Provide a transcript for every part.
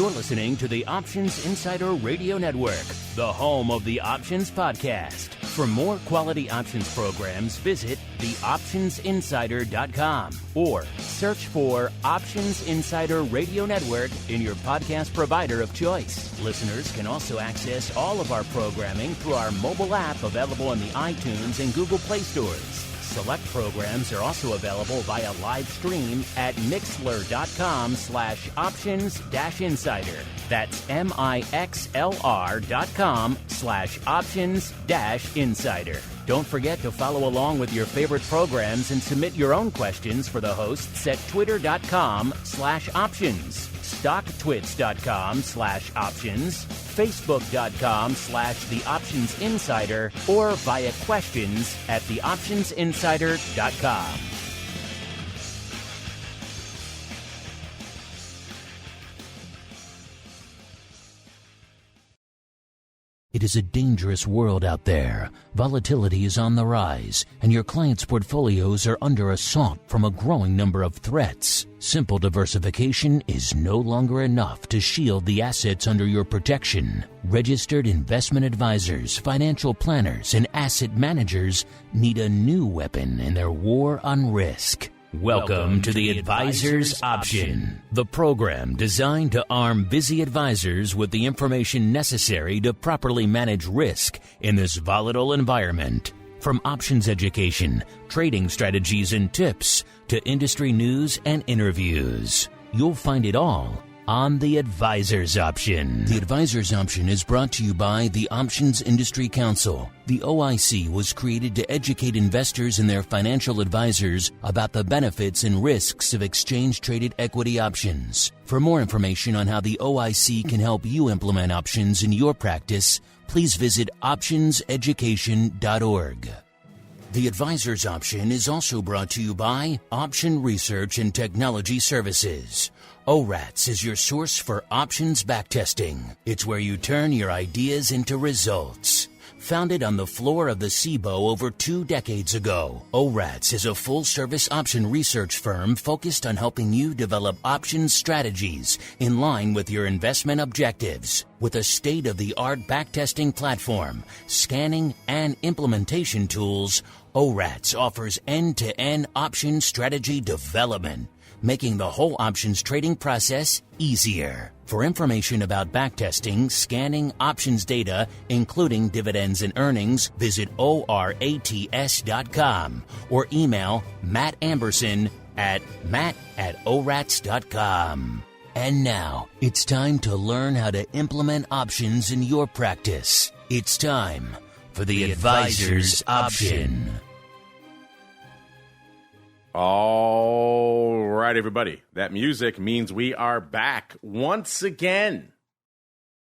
You're listening to the Options Insider Radio Network, the home of the Options Podcast. For more quality options programs, visit theoptionsinsider.com or search for Options Insider Radio Network in your podcast provider of choice. Listeners can also access all of our programming through our mobile app available in the iTunes and Google Play stores. Select programs are also available via live stream at mixlr.com/options-insider. That's mixlr.com/options-insider. Don't forget to follow along with your favorite programs and submit your own questions for the hosts at twitter.com/options, stocktwits.com/options, facebook.com/theoptionsinsider, or via questions at theoptionsinsider.com. It is a dangerous world out there. Volatility is on the rise, and your clients' portfolios are under assault from a growing number of threats. Simple diversification is no longer enough to shield the assets under your protection. Registered investment advisors, financial planners, and asset managers need a new weapon in their war on risk. Welcome to the Advisor's Option, the program designed to arm busy advisors with the information necessary to properly manage risk in this volatile environment. From options education, trading strategies and tips, to industry news and interviews, you'll find it all on the Advisor's Option. The Advisor's Option is brought to you by the Options Industry Council. The OIC was created to educate investors and their financial advisors about the benefits and risks of exchange-traded equity options. For more information on how the OIC can help you implement options in your practice, please visit optionseducation.org. The Advisor's Option is also brought to you by Option Research and Technology Services. ORATS is your source for options backtesting. It's where you turn your ideas into results. Founded on the floor of the SIBO over 2 decades ago, ORATS is a full-service option research firm focused on helping you develop options strategies in line with your investment objectives. With a state-of-the-art backtesting platform, scanning, and implementation tools, ORATS offers end-to-end option strategy development, making the whole options trading process easier. For information about backtesting, scanning options data, including dividends and earnings, visit ORATS.com or email Matt Amberson at matt@orats.com. And now, it's time to learn how to implement options in your practice. It's time for the Advisor's Option. All right, everybody. That music means we are back once again.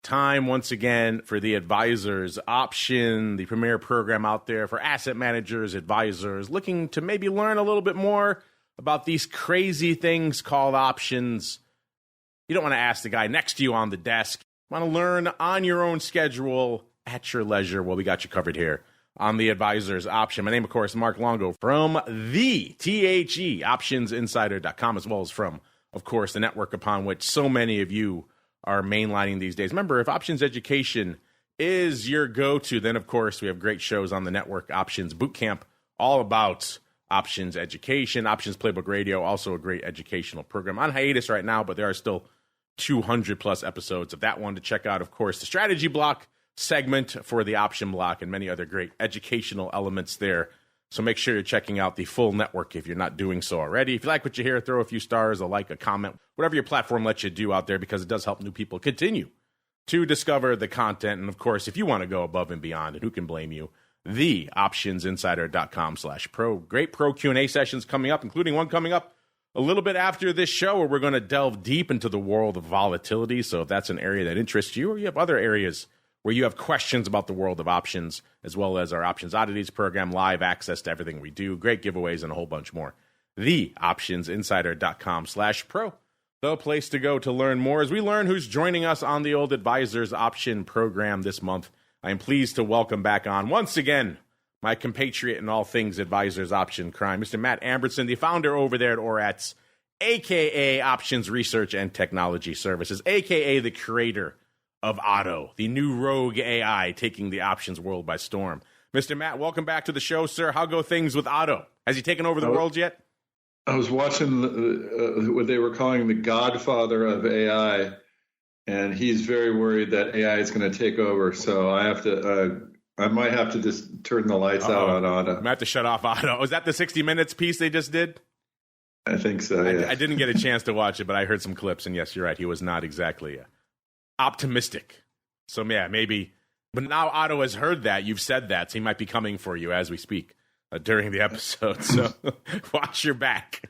Time once again for the Advisor's Option, the premier program out there for asset managers, advisors, looking to maybe learn a little bit more about these crazy things called options. You don't want to ask the guy next to you on the desk. You want to learn on your own schedule, at your leisure. Well, we got you covered here on the Advisor's Option. My name, of course, Mark Longo from the THE optionsinsider.com, as well as from, of course, the network upon which so many of you are mainlining these days. Remember, if options education is your go-to, then, of course, we have great shows on the network. Options Bootcamp, all about options education. Options Playbook Radio, also a great educational program. On hiatus right now, but there are still 200-plus episodes of that one to check out. Of course, the Strategy Block segment for the Option Block and many other great educational elements there. So make sure you're checking out the full network if you're not doing so already. If you like what you hear, throw a few stars, a like, a comment, whatever your platform lets you do out there, because it does help new people continue to discover the content. And of course, if you want to go above and beyond, and who can blame you, the optionsinsider.com/pro. Great pro Q&A sessions coming up, including one coming up a little bit after this show, where we're going to delve deep into the world of volatility. So if that's an area that interests you, or you have other areas where you have questions about the world of options, as well as our Options Oddities program, live access to everything we do, great giveaways, and a whole bunch more. The optionsinsider.com/pro, the place to go to learn more. As we learn who's joining us on the old Advisor's Option program this month, I am pleased to welcome back on, once again, my compatriot in all things Advisor's Option crime, Mr. Matt Amberson, the founder over there at ORATS a.k.a. Options Research and Technology Services, a.k.a. the creator of Otto, the new rogue AI taking the options world by storm. Mr. Matt, welcome back to the show, sir. How go things with Otto? Has he taken over the world yet? I was watching what they were calling the godfather of AI, and he's very worried that AI is going to take over. So I might have to just turn the lights out on Otto. I might have to shut off Otto. Was that the 60 Minutes piece they just did? I think so, yeah. I didn't get a chance to watch it, but I heard some clips, and yes, you're right. He was not exactly optimistic. So, yeah, maybe. But now Otto has heard that. You've said that, so he might be coming for you as we speak during the episode. So watch your back.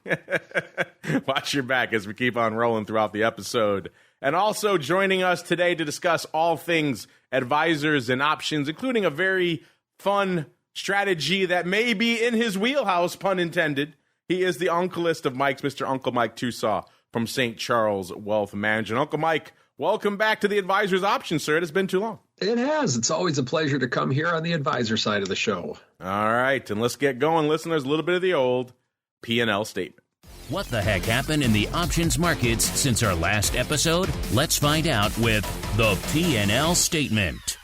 Watch your back as we keep on rolling throughout the episode. And also joining us today to discuss all things advisors and options, including a very fun strategy that may be in his wheelhouse, pun intended. He is the uncleist of Mike's, Mr. Uncle Mike TOSAW from St. Charles Wealth Management. Uncle Mike, welcome back to the Advisor's Option, sir. It has been too long. It has. It's always a pleasure to come here on the advisor side of the show. All right, and let's get going, listeners. A little bit of the old P&L statement. What the heck happened in the options markets since our last episode? Let's find out with the P&L statement.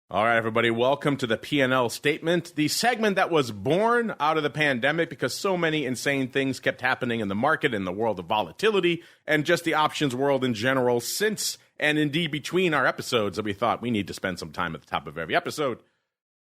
All right, everybody, welcome to the P&L statement, the segment that was born out of the pandemic because so many insane things kept happening in the market, in the world of volatility, and just the options world in general since and indeed between our episodes that we thought we need to spend some time at the top of every episode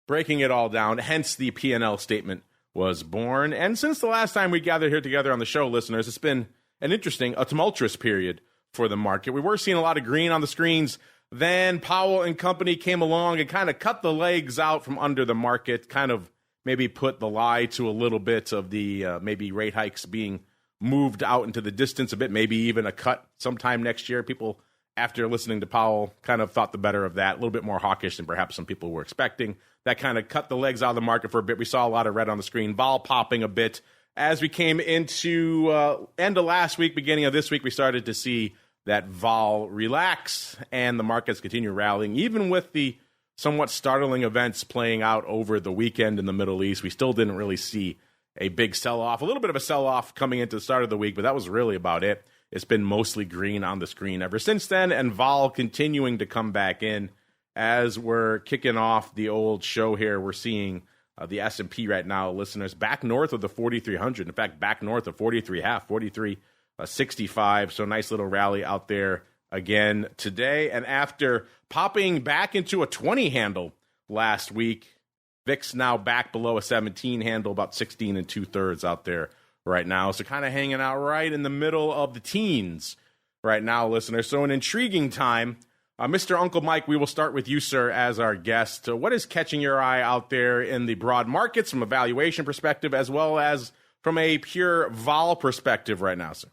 breaking it all down. Hence, the P&L statement was born. And since the last time we gathered here together on the show, listeners, it's been a tumultuous period for the market. We were seeing a lot of green on the screens. Then Powell and company came along and kind of cut the legs out from under the market, kind of maybe put the lie to a little bit of the maybe rate hikes being moved out into the distance a bit, maybe even a cut sometime next year. People, after listening to Powell, kind of thought the better of that, a little bit more hawkish than perhaps some people were expecting. That kind of cut the legs out of the market for a bit. We saw a lot of red on the screen, vol popping a bit. As we came into end of last week, beginning of this week, we started to see that vol relax and the markets continue rallying. Even with the somewhat startling events playing out over the weekend in the Middle East, we still didn't really see a big sell-off. A little bit of a sell-off coming into the start of the week, but that was really about it. It's been mostly green on the screen ever since then, and vol continuing to come back in. As we're kicking off the old show here, we're seeing the S&P right now, listeners, back north of the 4,300. In fact, back north of 43.5, 43.65. So nice little rally out there again today. And after popping back into a 20 handle last week, VIX now back below a 17 handle, about 16 2/3 out there right now. So kind of hanging out right in the middle of the teens right now, listeners. So an intriguing time. Mr. Uncle Mike, we will start with you, sir, as our guest. What is catching your eye out there in the broad markets from a valuation perspective as well as from a pure vol perspective right now, sir?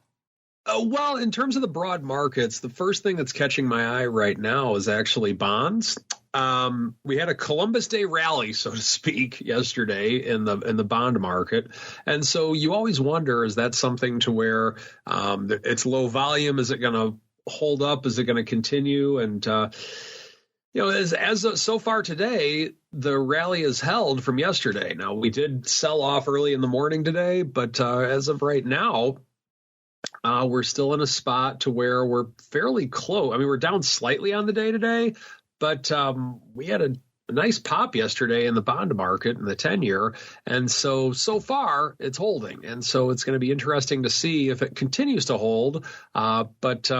Well, in terms of the broad markets, the first thing that's catching my eye right now is actually bonds. We had a Columbus Day rally, so to speak, yesterday in the bond market. And so you always wonder, is that something to where it's low volume? Is it going to hold up? Is it going to continue? And, as so far today, the rally is held from yesterday. Now, we did sell off early in the morning today, but as of right now, we're still in a spot to where we're fairly close. I mean, we're down slightly on the day today, but we had a nice pop yesterday in the bond market in the 10-year. And so far it's holding. And so it's going to be interesting to see if it continues to hold. But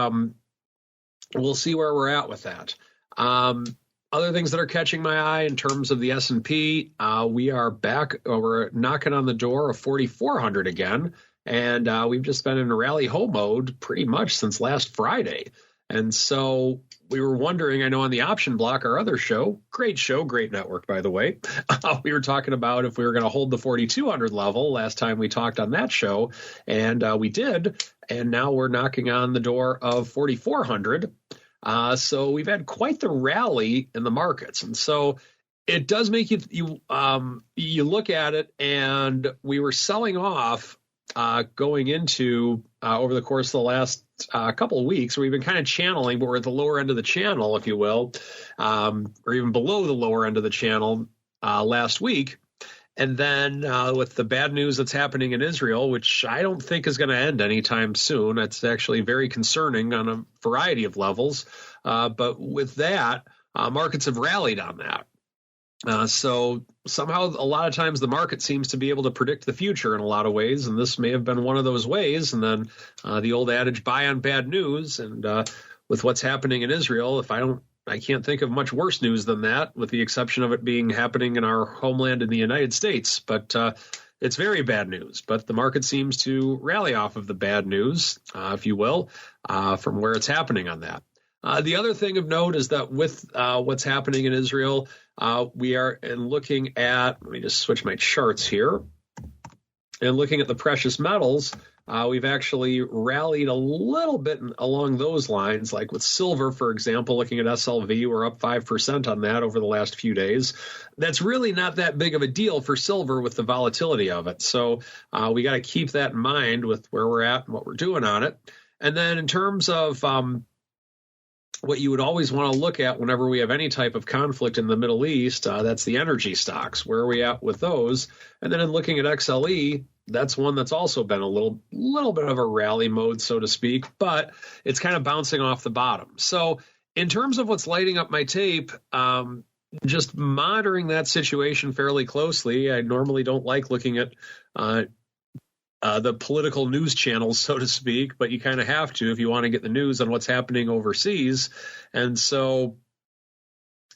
we'll see where we're at with that. Other things that are catching my eye in terms of the S&P, we are back. We're knocking on the door of 4,400 again. And we've just been in a rally ho mode pretty much since last Friday. And so we were wondering, I know on the Option Block, our other show, great network, by the way, we were talking about if we were going to hold the 4,200 level last time we talked on that show. And we did. And now we're knocking on the door of 4,400. So we've had quite the rally in the markets. And so it does make you look at it, and we were selling off going into over the course of the last couple of weeks. We've been kind of channeling, but we're at the lower end of the channel, if you will, or even below the lower end of the channel last week. And then with the bad news that's happening in Israel, which I don't think is going to end anytime soon, it's actually very concerning on a variety of levels. But with that, markets have rallied on that. So somehow a lot of times the market seems to be able to predict the future in a lot of ways, and this may have been one of those ways. And then the old adage, buy on bad news. And with what's happening in Israel, I can't think of much worse news than that, with the exception of it happening in our homeland in the United States. But it's very bad news. But the market seems to rally off of the bad news, if you will, from where it's happening on that. The other thing of note is that with what's happening in Israel, we are looking at, let me just switch my charts here, and looking at the precious metals, we've actually rallied a little bit along those lines, like with silver, for example, looking at SLV, we're up 5% on that over the last few days. That's really not that big of a deal for silver with the volatility of it. So we got to keep that in mind with where we're at and what we're doing on it. And then in terms of what you would always want to look at whenever we have any type of conflict in the Middle East, that's the energy stocks. Where are we at with those? And then in looking at XLE, that's one that's also been a little bit of a rally mode, so to speak, but it's kind of bouncing off the bottom. So in terms of what's lighting up my tape, just monitoring that situation fairly closely. I normally don't like looking at the political news channels, so to speak, but you kind of have to if you want to get the news on what's happening overseas. And so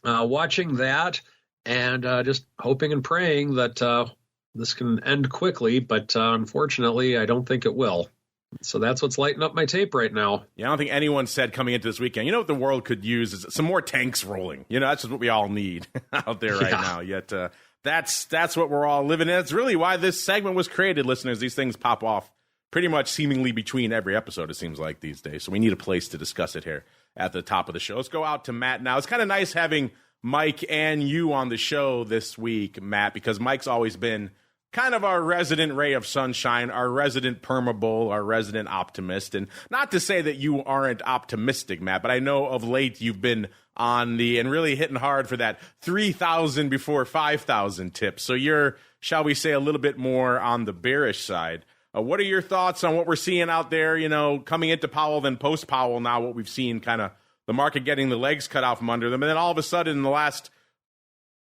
watching that and just hoping and praying that this can end quickly, but unfortunately, I don't think it will. So that's what's lighting up my tape right now. Yeah, I don't think anyone said coming into this weekend, what the world could use is some more tanks rolling. That's just what we all need out there right now. Yet that's what we're all living in. It's really why this segment was created, listeners. These things pop off pretty much seemingly between every episode, it seems like, these days. So we need a place to discuss it here at the top of the show. Let's go out to Matt now. It's kind of nice having Mike and you on the show this week, Matt, because Mike's always been kind of our resident ray of sunshine, our resident permabull, our resident optimist. And not to say that you aren't optimistic, Matt, but I know of late you've been on and really hitting hard for that 3,000 before 5,000 tip. So you're, shall we say, a little bit more on the bearish side. What are your thoughts on what we're seeing out there, coming into Powell, then post-Powell now, what we've seen, kind of the market getting the legs cut out from under them, and then all of a sudden in the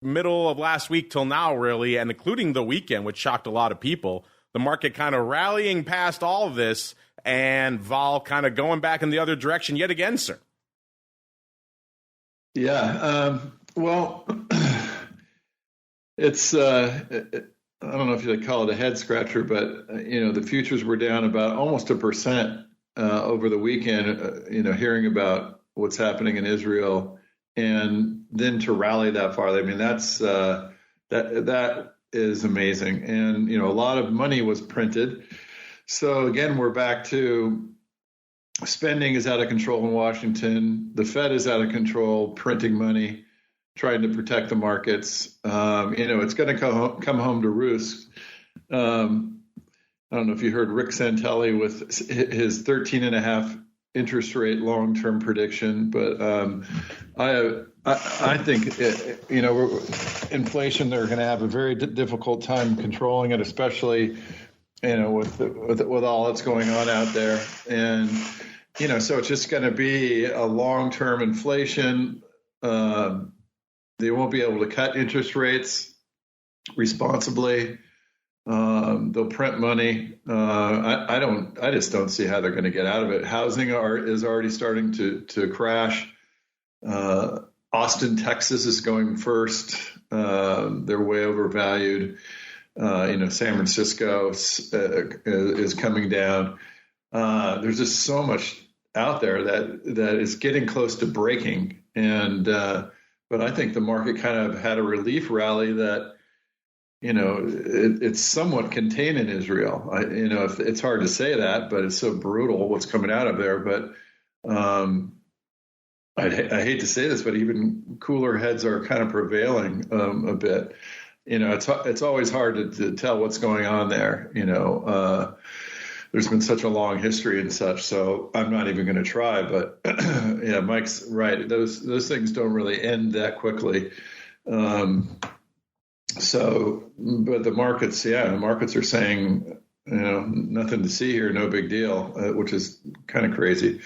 middle of last week till now, really, and including the weekend, which shocked a lot of people, the market kind of rallying past all of this and vol kind of going back in the other direction yet again, sir. Yeah. Well, it's, I don't know if you'd call it a head scratcher, but, the futures were down about almost 1% over the weekend, hearing about what's happening in Israel. And then to rally that far, I mean, that's that is amazing. And, a lot of money was printed. So again, we're back to spending is out of control in Washington. The Fed is out of control, printing money, trying to protect the markets. It's going to come home to roost. I don't know if you heard Rick Santelli with his 13.5 interest rate long-term prediction, but I think inflation, they're going to have a very difficult time controlling it, especially with all that's going on out there. And so it's just going to be a long-term inflation. They won't be able to cut interest rates responsibly. They'll print money. I just don't see how they're going to get out of it. Housing is already starting to crash. Austin, Texas is going first. They're way overvalued. San Francisco is coming down. There's just so much out there that is getting close to breaking. And but I think the market kind of had a relief rally that, it's somewhat contained in Israel. If it's hard to say that, but it's so brutal what's coming out of there. But I hate to say this, but even cooler heads are kind of prevailing a bit. It's always hard to tell what's going on there. There's been such a long history and such, so I'm not even going to try. But yeah, Mike's right. Those things don't really end that quickly. So, but the markets are saying, nothing to see here, no big deal, which is kind of crazy.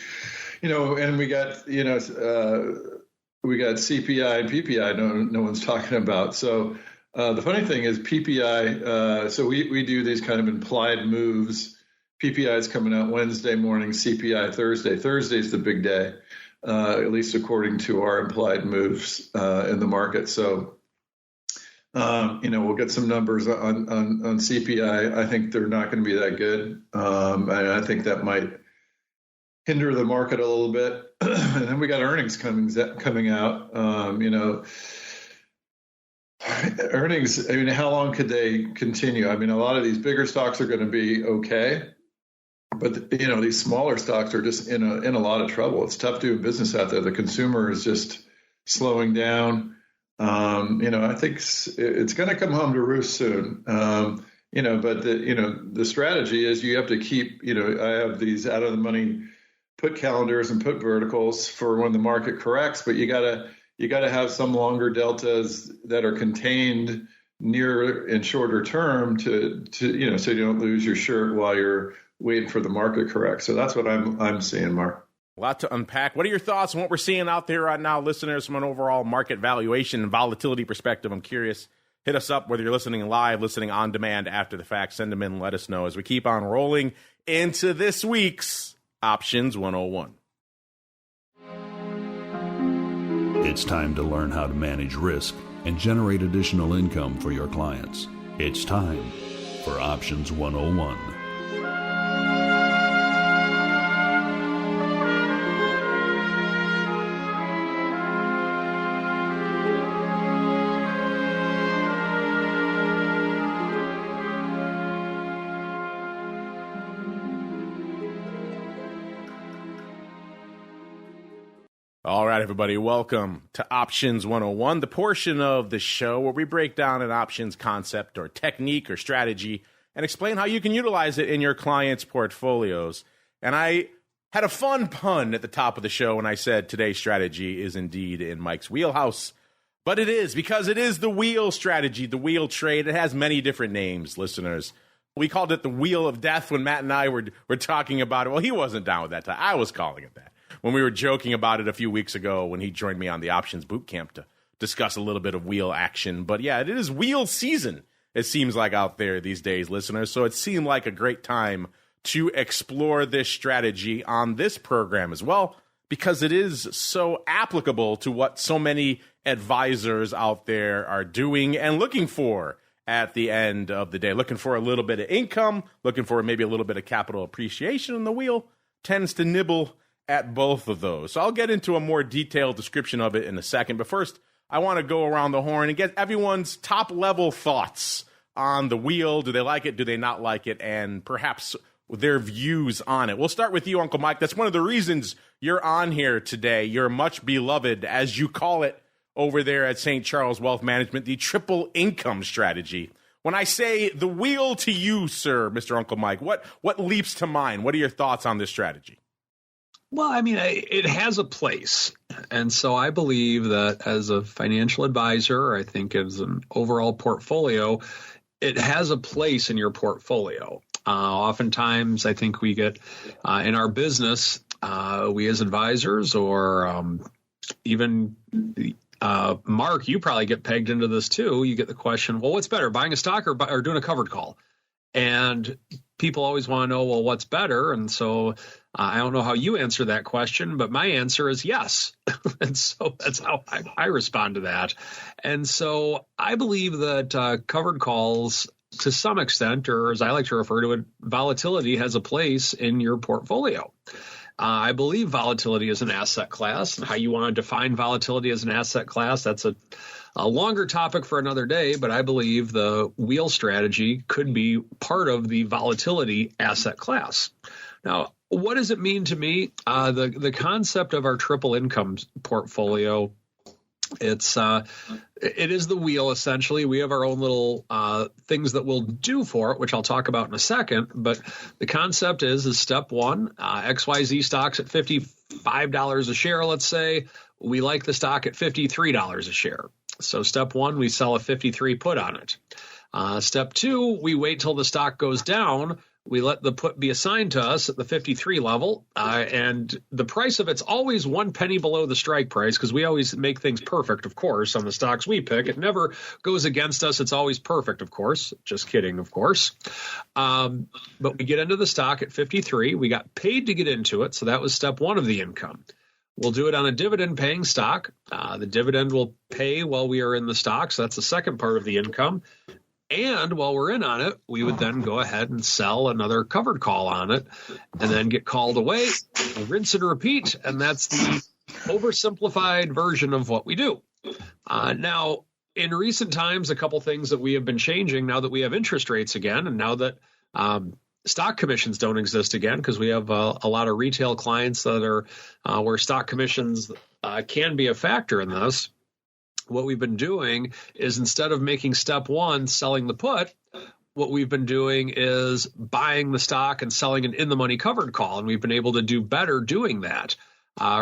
And we got CPI and PPI no one's talking about. So the funny thing is PPI, so we do these kind of implied moves. PPI is coming out Wednesday morning, CPI Thursday. Thursday's the big day, at least according to our implied moves in the market. So, we'll get some numbers on CPI. I think they're not going to be that good. And I think that might hinder the market a little bit. And then we got earnings coming out. Earnings, how long could they continue? A lot of these bigger stocks are going to be okay. But, these smaller stocks are just in a lot of trouble. It's tough doing business out there. The consumer is just slowing down. I think it's going to come home to roost soon. But the strategy is you have to keep, I have these out of the money put calendars and put verticals for when the market corrects, but you gotta have some longer deltas that are contained near and shorter term to so you don't lose your shirt while you're waiting for the market correct. So that's what I'm seeing, Mark. A lot to unpack. What are your thoughts on what we're seeing out there right now, listeners, from an overall market valuation and volatility perspective? I'm curious. Hit us up, whether you're listening live, listening on demand after the fact. Send them in and let us know as we keep on rolling into this week's Options 101. It's time to learn how to manage risk and generate additional income for your clients. It's time for Options 101. All right, everybody, welcome to Options 101, the portion of the show where we break down an options concept or technique or strategy and explain how you can utilize it in your clients' portfolios. And I had a fun pun at the top of the show when I said today's strategy is indeed in Mike's wheelhouse. But it is, because it is the wheel strategy, the wheel trade. It has many different names, listeners. We called it the Wheel of Death when Matt and I were talking about it. Well, he wasn't down with that time. I was calling it that when we were joking about it a few weeks ago when he joined me on the Options Bootcamp to discuss a little bit of wheel action. But yeah, it is wheel season, it seems like, out there these days, listeners. So it seemed like a great time to explore this strategy on this program as well, because it is so applicable to what so many advisors out there are doing and looking for at the end of the day, looking for a little bit of income, looking for maybe a little bit of capital appreciation, and the wheel tends to nibble at both of those. So I'll get into a more detailed description of it in a second. But first, I want to go around the horn and get everyone's top-level thoughts on the wheel. Do they like it? Do they not like it? And perhaps their views on it. We'll start with you, Uncle Mike. That's one of the reasons you're on here today. You're much beloved, as you call it over there at St. Charles Wealth Management, the triple income strategy. When I say the wheel to you, sir, Mr. Uncle Mike, what leaps to mind? What are your thoughts on this strategy? Well, it has a place. And so I believe that as a financial advisor, I think as an overall portfolio, it has a place in your portfolio. Oftentimes, I think we get in our business, we as advisors or even Mark, you probably get pegged into this too. You get the question, well, what's better, buying a stock or doing a covered call? And people always want to know, well, what's better? And so I don't know how you answer that question, but my answer is yes. And so that's how I respond to that. And so I believe that covered calls, to some extent, or as I like to refer to it, volatility has a place in your portfolio. I believe volatility is an asset class, and how you want to define volatility as an asset class, that's a longer topic for another day, but I believe the wheel strategy could be part of the volatility asset class. Now, what does it mean to me? The concept of our triple income portfolio, it is the wheel, essentially. We have our own little things that we'll do for it, which I'll talk about in a second. But the concept is step one, XYZ stocks at $55 a share, let's say. We like the stock at $53 a share. So step one, we sell a 53 put on it. Step two, we wait till the stock goes down. We let the put be assigned to us at the 53 level, and the price of it's always 1 penny below the strike price, because we always make things perfect, of course, on the stocks we pick. It never goes against us. It's always perfect, of course. Just kidding, of course. But we get into the stock at 53. We got paid to get into it, so that was step one of the income. We'll do it on a dividend-paying stock. The dividend will pay while we are in the stock, so that's the second part of the income. And while we're in on it, we would then go ahead and sell another covered call on it and then get called away, rinse and repeat. And that's the oversimplified version of what we do. Now, in recent times, a couple things that we have been changing now that we have interest rates again, and now that stock commissions don't exist again, because we have a lot of retail clients that are where stock commissions can be a factor in this. What we've been doing is, instead of making step one, selling the put, what we've been doing is buying the stock and selling an in-the-money covered call, and we've been able to do better doing that.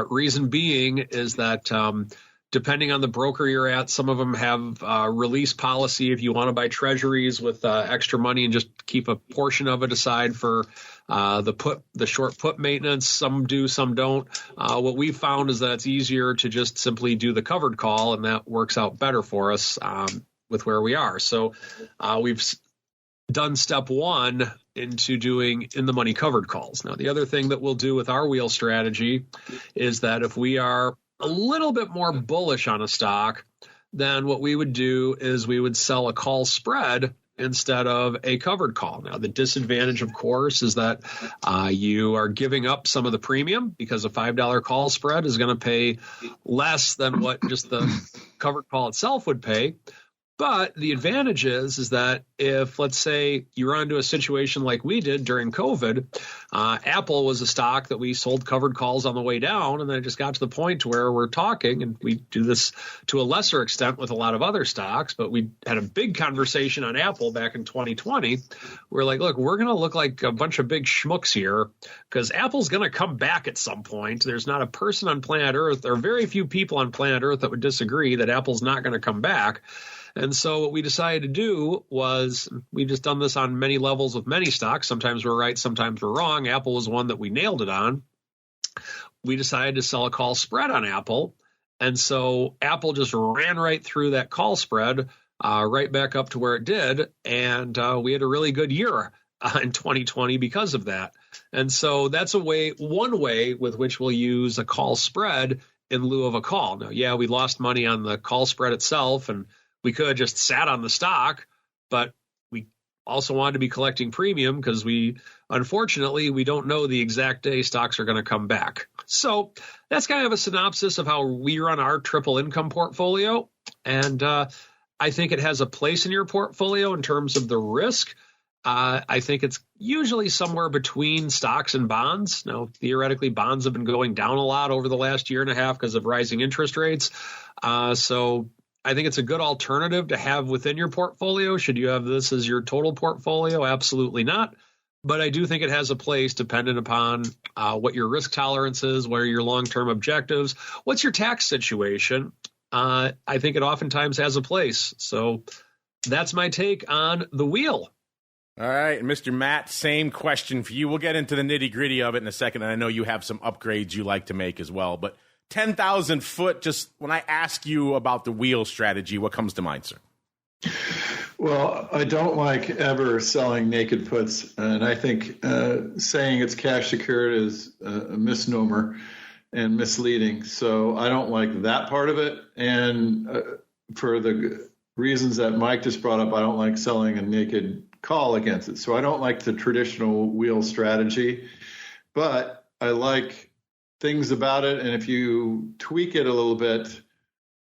Reason being is that depending on the broker you're at, some of them have release policy if you want to buy treasuries with extra money and just keep a portion of it aside for the short put maintenance. Some do, some don't. What we've found is that it's easier to just simply do the covered call, and that works out better for us with where we are. So we've done step one into doing in-the-money covered calls. Now, the other thing that we'll do with our wheel strategy is that if we are a little bit more bullish on a stock, then what we would do is we would sell a call spread instead of a covered call. Now, the disadvantage, of course, is that you are giving up some of the premium, because a $5 call spread is going to pay less than what just the covered call itself would pay. But the advantage is that if, let's say, you run into a situation like we did during COVID, Apple was a stock that we sold covered calls on the way down, and then it just got to the point where we're talking, and we do this to a lesser extent with a lot of other stocks, but we had a big conversation on Apple back in 2020. We're like, look, we're going to look like a bunch of big schmucks here, because Apple's going to come back at some point. There's not a person on planet Earth, or very few people on planet Earth, that would disagree that Apple's not going to come back. And so what we decided to do was, we've just done this on many levels with many stocks. Sometimes we're right, sometimes we're wrong. Apple was one that we nailed it on. We decided to sell a call spread on Apple. And so Apple just ran right through that call spread, right back up to where it did. And we had a really good year in 2020 because of that. And so that's one way with which we'll use a call spread in lieu of a call. Now, yeah, we lost money on the call spread itself, and we could have just sat on the stock, but we also wanted to be collecting premium, because unfortunately, we don't know the exact day stocks are going to come back. So that's kind of a synopsis of how we run our triple income portfolio. And I think it has a place in your portfolio in terms of the risk. I think it's usually somewhere between stocks and bonds. Now, theoretically, bonds have been going down a lot over the last year and a half because of rising interest rates. So I think it's a good alternative to have within your portfolio. Should you have this as your total portfolio? Absolutely not. But I do think it has a place dependent upon what your risk tolerance is, what are your long-term objectives, what's your tax situation. I think it oftentimes has a place. So that's my take on the wheel. All right, Mr. Matt, same question for you. We'll get into the nitty-gritty of it in a second, and I know you have some upgrades you like to make as well, but 10,000 foot, just when I ask you about the wheel strategy, what comes to mind, sir? Well, I don't like ever selling naked puts, and I think saying it's cash secured is a misnomer and misleading. So I don't like that part of it. And for the reasons that Mike just brought up, I don't like selling a naked call against it. So I don't like the traditional wheel strategy, but I like things about it, and if you tweak it a little bit,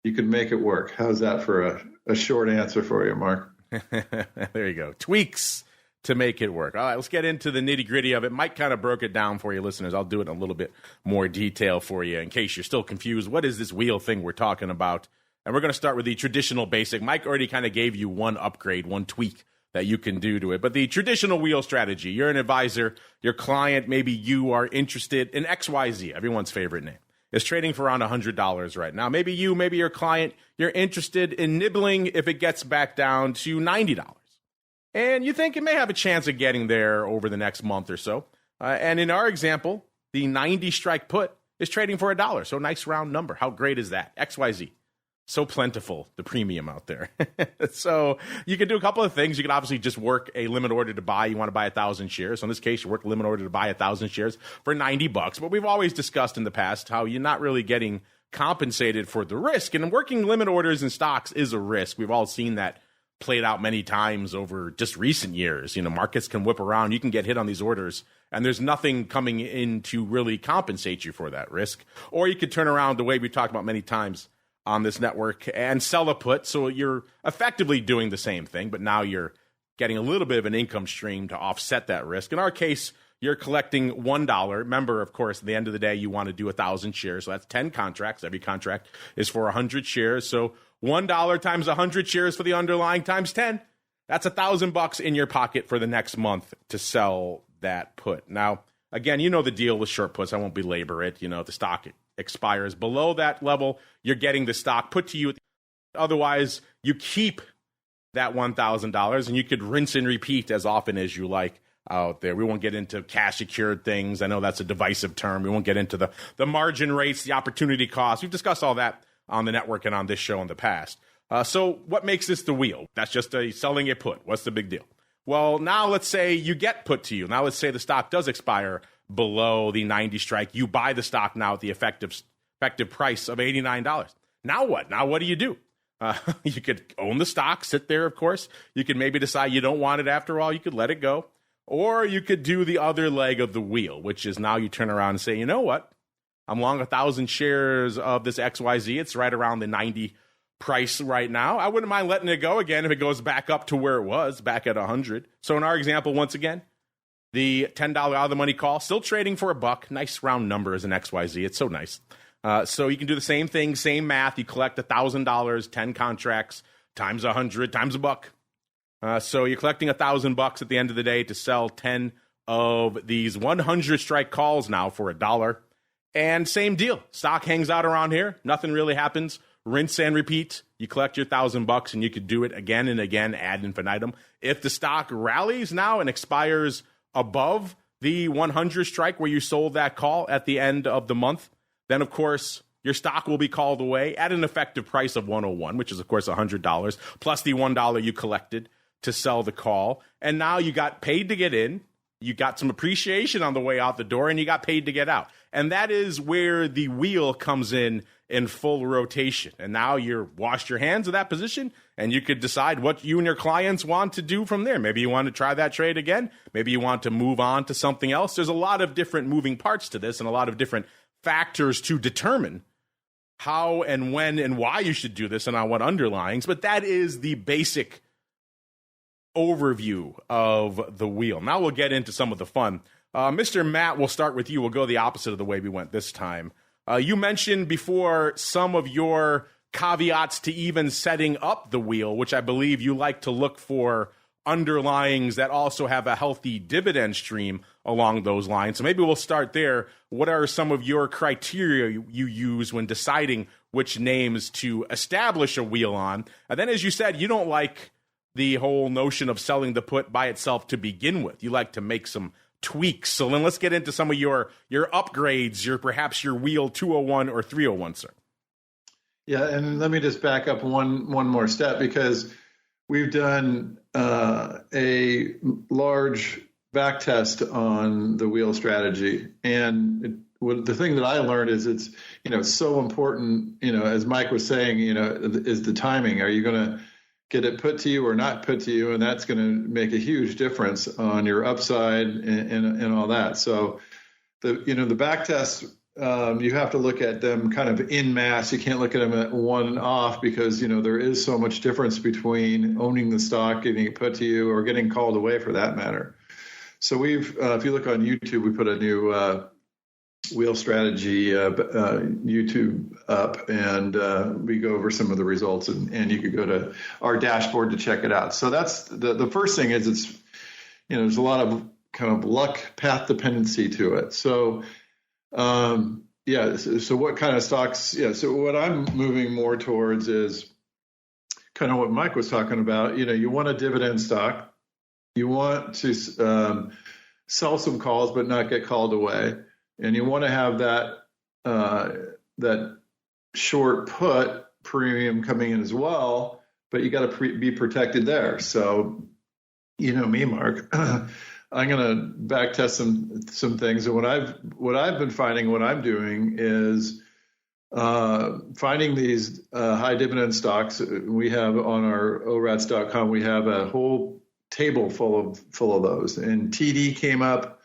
you can make it work. How's that for a short answer for you, Mark? There you go. Tweaks to make it work. All right, let's get into the nitty-gritty of it. Mike kind of broke it down for you listeners. I'll do it in a little bit more detail for you in case you're still confused. What is this wheel thing we're talking about? And we're going to start with the traditional basic. Mike already kind of gave you one upgrade, one tweak that you can do to it. But the traditional wheel strategy, you're an advisor, your client, maybe you are interested in XYZ, everyone's favorite name. is trading for around $100 right now. Maybe your client, you're interested in nibbling if it gets back down to $90. And you think it may have a chance of getting there over the next month or so. And in our example, the 90 strike put is trading for $1. So nice round number. How great is that? XYZ. So plentiful, the premium out there. So you can do a couple of things. You can obviously just work a limit order to buy. You want to buy 1,000 shares. So in this case, you work a limit order to buy 1,000 shares for $90. But we've always discussed in the past how you're not really getting compensated for the risk. And working limit orders in stocks is a risk. We've all seen that played out many times over just recent years. Markets can whip around. You can get hit on these orders, and there's nothing coming in to really compensate you for that risk. Or you could turn around the way we talked about many times on this network and sell a put. So you're effectively doing the same thing, but now you're getting a little bit of an income stream to offset that risk. In our case, you're collecting $1. Remember, of course, at the end of the day, you want to do 1,000 shares. So that's 10 contracts. Every contract is for 100 shares. So $1 times 100 shares for the underlying times 10. That's $1,000 in your pocket for the next month to sell that put. Now, again, you know the deal with short puts. I won't belabor it. If the stock expires below that level, you're getting the stock put to you. Otherwise, you keep that $1,000 and you could rinse and repeat as often as you like out there. We won't get into cash secured things. I know that's a divisive term. We won't get into the margin rates, the opportunity costs. We've discussed all that on the network and on this show in the past. So what makes this the wheel? That's just selling a put. What's the big deal? Well, now let's say you get put to you. Now let's say the stock does expire below the 90 strike. You buy the stock now at the effective price of $89. Now what? Now what do? You could own the stock, sit there, of course. You could maybe decide you don't want it after all. You could let it go. Or you could do the other leg of the wheel, which is now you turn around and say, you know what? I'm long 1,000 shares of this XYZ. It's right around the 90 price right now. I wouldn't mind letting it go again if it goes back up to where it was, back at 100. So in our example, once again, the $10 out of the money call, still trading for $1. Nice round number as an XYZ. It's so nice. So you can do the same thing, same math. You collect $1,000, 10 contracts, times 100, times $1. So you're collecting $1,000 at the end of the day to sell 10 of these 100 strike calls now for $1. And same deal. Stock hangs out around here. Nothing really happens. Rinse and repeat. You collect your $1,000 and you could do it again and again ad infinitum. If the stock rallies now and expires above the 100 strike where you sold that call at the end of the month, then of course your stock will be called away at an effective price of $101, which is of course $100 plus the $1 you collected to sell the call. And now you got paid to get in. You got some appreciation on the way out the door, and you got paid to get out. And that is where the wheel comes in full rotation. And now you're washed your hands of that position, and you could decide what you and your clients want to do from there. Maybe you want to try that trade again. Maybe you want to move on to something else. There's a lot of different moving parts to this and a lot of different factors to determine how and when and why you should do this and on what underlyings. But that is the basic overview of the wheel. Now we'll get into some of the fun. Mr. Matt, we'll start with you. We'll go the opposite of the way we went this time. You mentioned before some of your caveats to even setting up the wheel, which I believe you like to look for underlyings that also have a healthy dividend stream along those lines. So maybe we'll start there. What are some of your criteria you use when deciding which names to establish a wheel on? And then, as you said, you don't like the whole notion of selling the put by itself to begin with. You like to make some tweaks. So then let's get into some of your upgrades, perhaps your wheel 201 or 301, sir. Yeah, and let me just back up one more step, because we've done a large back test on the wheel strategy. And the thing that I learned is it's so important, as Mike was saying, is the timing. Are you going to get it put to you or not put to you? And that's going to make a huge difference on your upside and all that. So the back tests, you have to look at them kind of in mass. You can't look at them at one off, because there is so much difference between owning the stock, getting it put to you, or getting called away for that matter. So we've, if you look on YouTube, we put a new wheel strategy YouTube up, and we go over some of the results, and you could go to our dashboard to check it out. So that's the first thing is it's, there's a lot of kind of luck path dependency to it. So, Yeah. So what kind of stocks? Yeah. So what I'm moving more towards is kind of what Mike was talking about. You want a dividend stock. You want to sell some calls, but not get called away. And you want to have that short put premium coming in as well, but you got to be protected there. So, me, Mark, I'm going to back test some things. And what I've been finding, what I'm doing is finding these high dividend stocks. We have on our orats.com, we have a whole table full of those. And TD came up,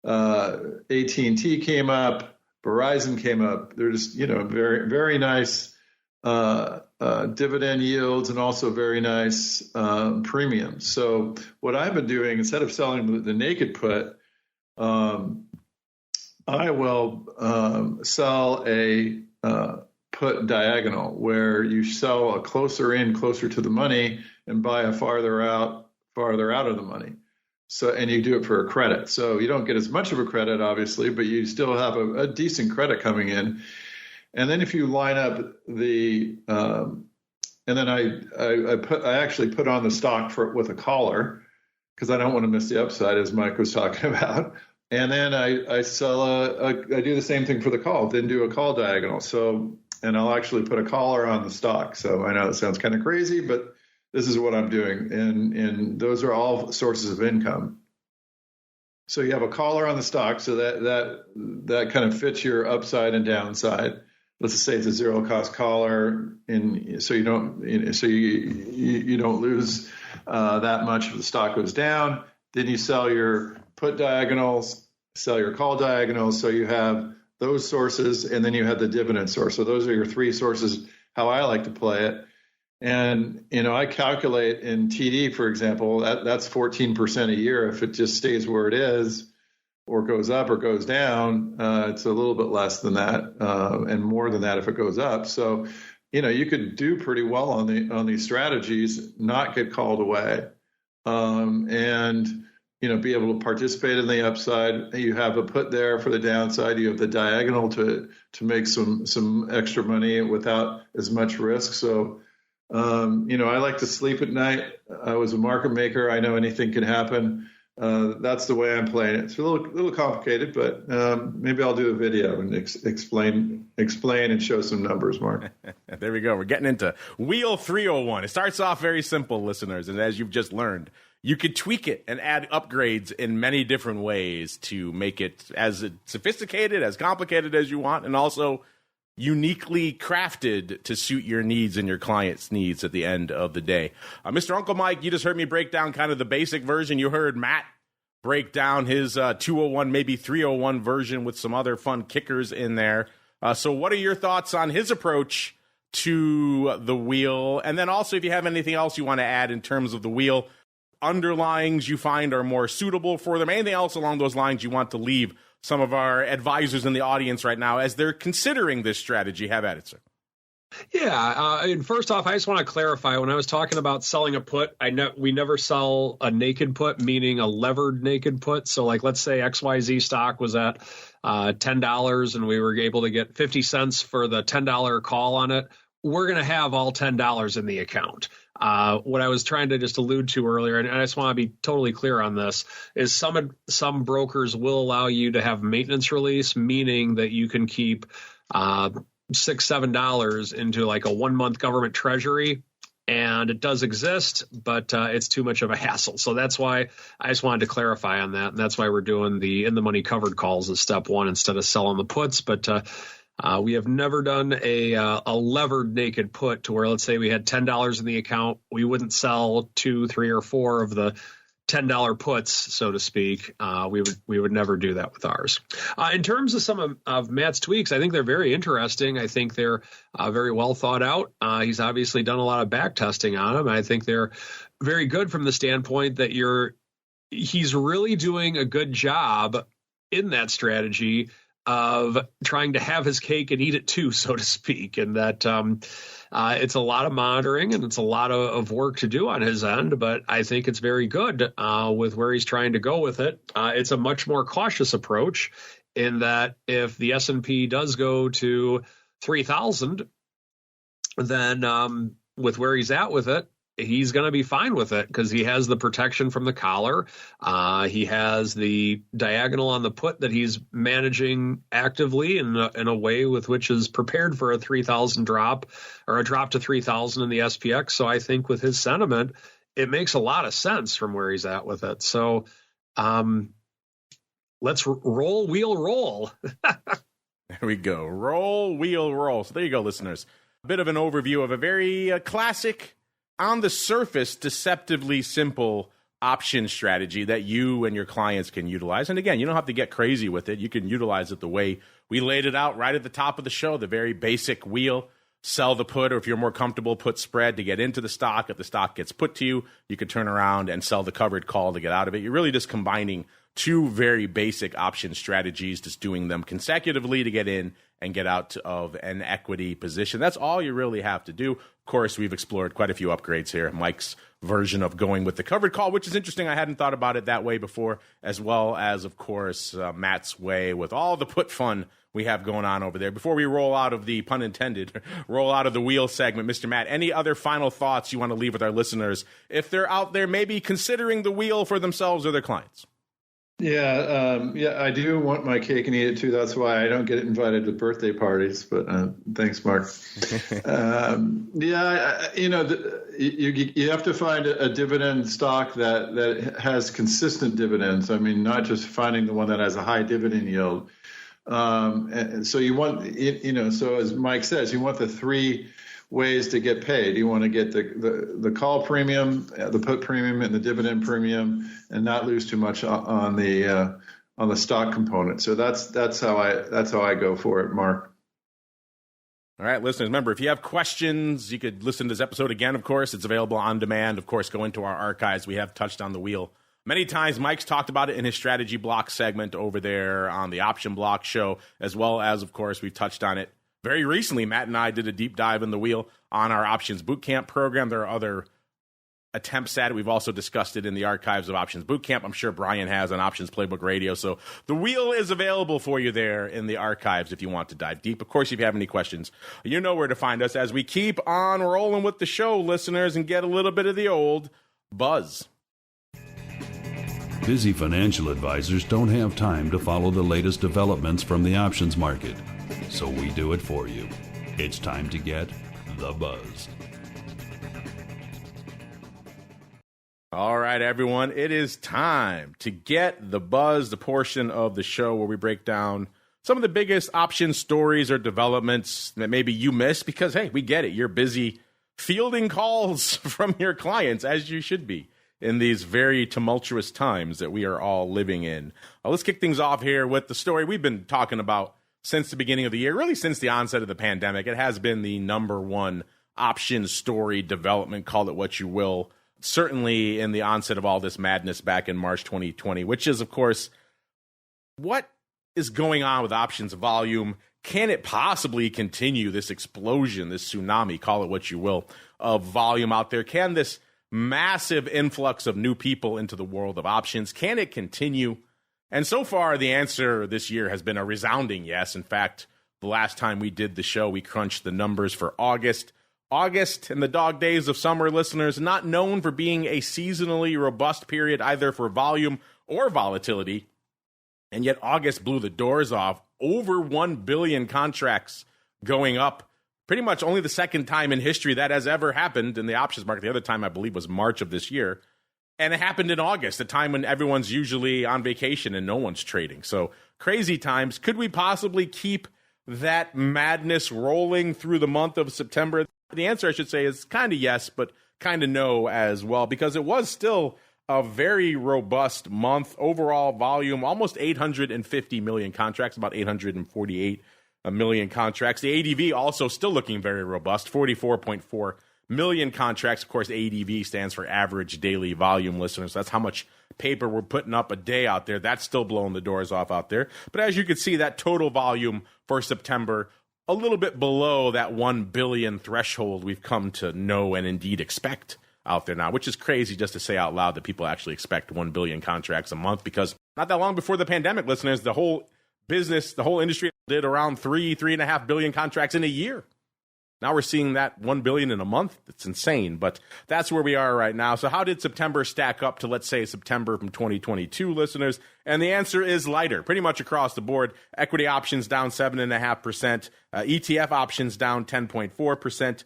AT&T came up, Verizon came up. They're just, very, very nice dividend yields and also very nice premiums. So what I've been doing, instead of selling the naked put, I will sell a put diagonal, where you sell a closer to the money and buy a farther out of the money. So, and you do it for a credit. So you don't get as much of a credit, obviously, but you still have a decent credit coming in. And then if you line up and then I actually put on the stock with a collar, because I don't want to miss the upside, as Mike was talking about. And then I sell I do the same thing for the call, then do a call diagonal. So, and I'll actually put a collar on the stock. So I know it sounds kind of crazy, but this is what I'm doing. And those are all sources of income. So you have a collar on the stock, so that kind of fits your upside and downside. Let's just say it's a zero cost collar, and so you don't lose that much if the stock goes down. Then you sell your put diagonals, sell your call diagonals. So you have those sources, and then you have the dividend source. So those are your three sources, how I like to play it. And, I calculate in TD, for example, that's 14% a year. If it just stays where it is or goes up or goes down, it's a little bit less than that and more than that if it goes up. So, you could do pretty well on these strategies, not get called away, and, be able to participate in the upside. You have a put there for the downside. You have the diagonal to make some extra money without as much risk. So, I like to sleep at night. I was a market maker. I know anything can happen. That's the way I'm playing it. It's a little complicated, but maybe I'll do a video and explain and show some numbers, Mark. There we go. We're getting into Wheel 301. It starts off very simple, listeners, and as you've just learned, you could tweak it and add upgrades in many different ways to make it as sophisticated, as complicated as you want, and also uniquely crafted to suit your needs and your client's needs at the end of the day. Mr. Uncle Mike, you just heard me break down kind of the basic version. You heard Matt break down his 201, maybe 301 version with some other fun kickers in there. So what are your thoughts on his approach to the wheel? And then also, if you have anything else you want to add in terms of the wheel, underlyings you find are more suitable for them, anything else along those lines you want to leave some of our advisors in the audience right now as they're considering this strategy. Have at it, sir. Yeah. And first off, I just want to clarify, when I was talking about selling a put, we never sell a naked put, meaning a levered naked put. So like, let's say XYZ stock was at $10 and we were able to get 50 cents for the $10 call on it. We're going to have all $10 in the account. What I was trying to just allude to earlier, and I just want to be totally clear on this, is some brokers will allow you to have maintenance release, meaning that you can keep $6-7 into like a 1 month government treasury. And it does exist, but it's too much of a hassle. So that's why I just wanted to clarify on that. And that's why we're doing the in the money covered calls as step one instead of selling the puts. But we have never done a levered naked put to where, let's say we had $10 in the account. We wouldn't sell 2, 3, or 4 of the $10 puts, so to speak. We would never do that with ours. In terms of some of Matt's tweaks, I think they're very interesting. I think they're very well thought out. He's obviously done a lot of back testing on them. I think they're very good from the standpoint that he's really doing a good job in that strategy of trying to have his cake and eat it too, so to speak, and that it's a lot of monitoring and it's a lot of work to do on his end, but I think it's very good with where he's trying to go with it. It's a much more cautious approach in that if the S&P does go to 3,000, then with where he's at with it, he's going to be fine with it because he has the protection from the collar. He has the diagonal on the put that he's managing actively in a way with which is prepared for a 3,000 drop or a drop to 3,000 in the SPX. So I think with his sentiment, it makes a lot of sense from where he's at with it. So let's roll, wheel, roll. There we go. Roll, wheel, roll. So there you go, listeners. A bit of an overview of a very classic, on the surface, deceptively simple option strategy that you and your clients can utilize. And again, you don't have to get crazy with it. You can utilize it the way we laid it out right at the top of the show, the very basic wheel, sell the put, or if you're more comfortable, put spread to get into the stock. If the stock gets put to you, you could turn around and sell the covered call to get out of it. You're really just combining two very basic option strategies, just doing them consecutively to get in and get out of an equity position. That's all you really have to do. Of course, we've explored quite a few upgrades here. Mike's version of going with the covered call, which is interesting. I hadn't thought about it that way before, as well as, of course, Matt's way with all the put fun we have going on over there. Before we roll out of the, pun intended, roll out of the wheel segment, Mr. Matt, any other final thoughts you want to leave with our listeners if they're out there maybe considering the wheel for themselves or their clients? Yeah, I do want my cake and eat it too. That's why I don't get invited to birthday parties. But thanks, Mark. You have to find a dividend stock that has consistent dividends. I mean, not just finding the one that has a high dividend yield. And so you want, so as Mike says, you want the three ways to get paid. You want to get the call premium, the put premium, and the dividend premium, and not lose too much on the stock component. So that's how I go for it, Mark. All right, listeners, remember, if you have questions, you could listen to this episode again, of course. It's available on demand. Of course, go into our archives. We have touched on the wheel many times. Mike's talked about it in his strategy block segment over there on the Option Block show, as well as, of course, we've touched on it very recently. Matt and I did a deep dive in the wheel on our Options Bootcamp program. There are other attempts at it. We've also discussed it in the archives of Options Bootcamp. I'm sure Brian has on Options Playbook Radio. So the wheel is available for you there in the archives if you want to dive deep. Of course, if you have any questions, you know where to find us as we keep on rolling with the show, listeners, and get a little bit of the old buzz. Busy financial advisors don't have time to follow the latest developments from the options market, so we do it for you. It's time to get the buzz. All right, everyone, it is time to get the buzz, the portion of the show where we break down some of the biggest option stories or developments that maybe you missed because, hey, we get it. You're busy fielding calls from your clients, as you should be in these very tumultuous times that we are all living in. Let's kick things off here with the story we've been talking about since the beginning of the year, really since the onset of the pandemic. It has been the number one option story development, call it what you will, certainly in the onset of all this madness back in March 2020, which is, of course, what is going on with options volume? Can it possibly continue this explosion, this tsunami, call it what you will, of volume out there? Can this massive influx of new people into the world of options, can it continue? And so far, the answer this year has been a resounding yes. In fact, the last time we did the show, we crunched the numbers for August. August and the dog days of summer, listeners, not known for being a seasonally robust period either for volume or volatility. And yet August blew the doors off. Over 1 billion contracts going up. Pretty much only the second time in history that has ever happened in the options market. The other time, I believe, was March of this year. And it happened in August, a time when everyone's usually on vacation and no one's trading. So crazy times. Could we possibly keep that madness rolling through the month of September? The answer, I should say, is kind of yes, but kind of no as well, because it was still a very robust month. Overall volume, almost 850 million contracts, about 848 million contracts. The ADV also still looking very robust, 44.4 million contracts. Of course, ADV stands for average daily volume, listeners. That's how much paper we're putting up a day out there. That's still blowing the doors off out there. But as you can see, that total volume for September, a little bit below that 1 billion threshold we've come to know and indeed expect out there now, which is crazy just to say out loud that people actually expect 1 billion contracts a month, because not that long before the pandemic, listeners, the whole business, the whole industry did around 3.5 billion contracts in a year. Now we're seeing that 1 billion in a month. It's insane, but that's where we are right now. So how did September stack up to, let's say, September from 2022, listeners? And the answer is lighter, pretty much across the board. Equity options down 7.5%. ETF options down 10.4%.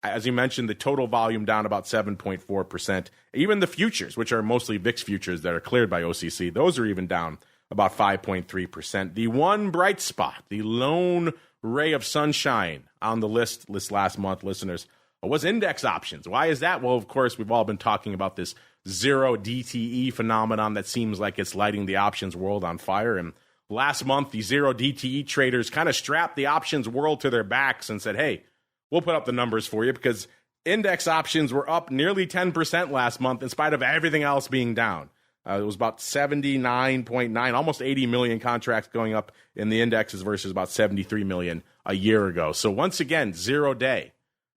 As you mentioned, the total volume down about 7.4%. Even the futures, which are mostly VIX futures that are cleared by OCC, those are even down about 5.3%. The one bright spot, the lone ray of sunshine on the list last month, listeners, was index options. Why is that? Well, of course, we've all been talking about this zero DTE phenomenon that seems like it's lighting the options world on fire. And last month, the zero DTE traders kind of strapped the options world to their backs and said, hey, we'll put up the numbers for you, because index options were up nearly 10% last month in spite of everything else being down. It was about 79.9, almost 80 million contracts going up in the indexes versus about 73 million a year ago. So once again, 0 day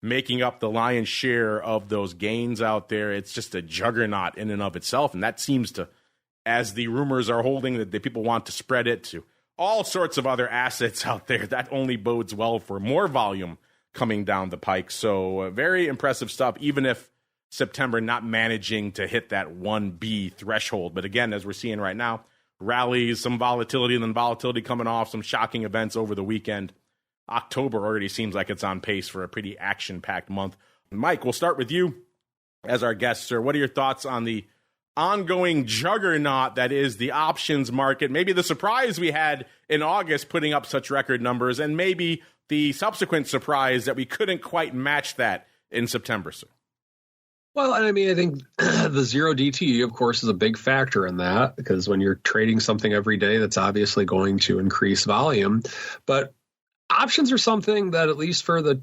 making up the lion's share of those gains out there. It's just a juggernaut in and of itself. And that seems to, as the rumors are holding, that the people want to spread it to all sorts of other assets out there. That only bodes well for more volume coming down the pike. So very impressive stuff, even if September not managing to hit that 1B threshold. But again, as we're seeing right now, rallies, some volatility, and then volatility coming off, some shocking events over the weekend. October already seems like it's on pace for a pretty action-packed month. Mike, we'll start with you as our guest, sir. What are your thoughts on the ongoing juggernaut that is the options market? Maybe the surprise we had in August putting up such record numbers, and maybe the subsequent surprise that we couldn't quite match that in September, sir. Well, I mean, I think the zero DTE, of course, is a big factor in that, because when you're trading something every day, that's obviously going to increase volume. But options are something that, at least for the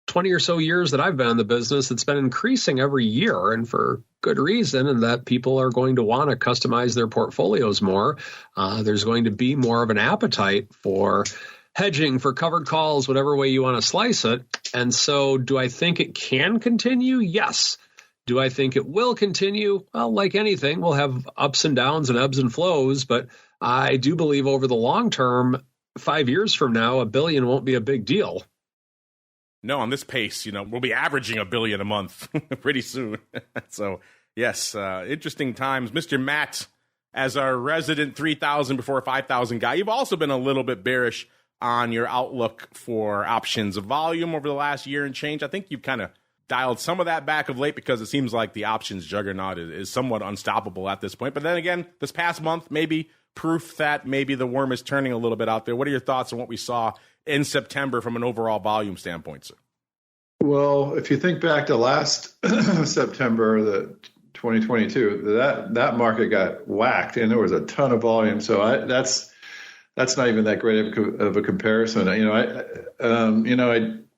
20 or so years that I've been in the business, it's been increasing every year, and for good reason, and that people are going to want to customize their portfolios more. There's going to be more of an appetite for hedging, for covered calls, whatever way you want to slice it. And so do I think it can continue? Yes. Do I think it will continue? Well, like anything, we'll have ups and downs and ebbs and flows, but I do believe over the long term, 5 years from now, $1 billion won't be a big deal. No, on this pace, we'll be averaging $1 billion a month pretty soon. So, yes, interesting times. Mr. Matt, as our resident 3,000 before 5,000 guy, you've also been a little bit bearish on your outlook for options volume over the last year and change. I think you've kind of dialed some of that back of late, because it seems like the options juggernaut is somewhat unstoppable at this point. But then again, this past month, maybe proof that maybe the worm is turning a little bit out there. What are your thoughts on what we saw in September from an overall volume standpoint, sir? Well, if you think back to last September, the 2022, that market got whacked, and there was a ton of volume. So that's not even that great of a comparison.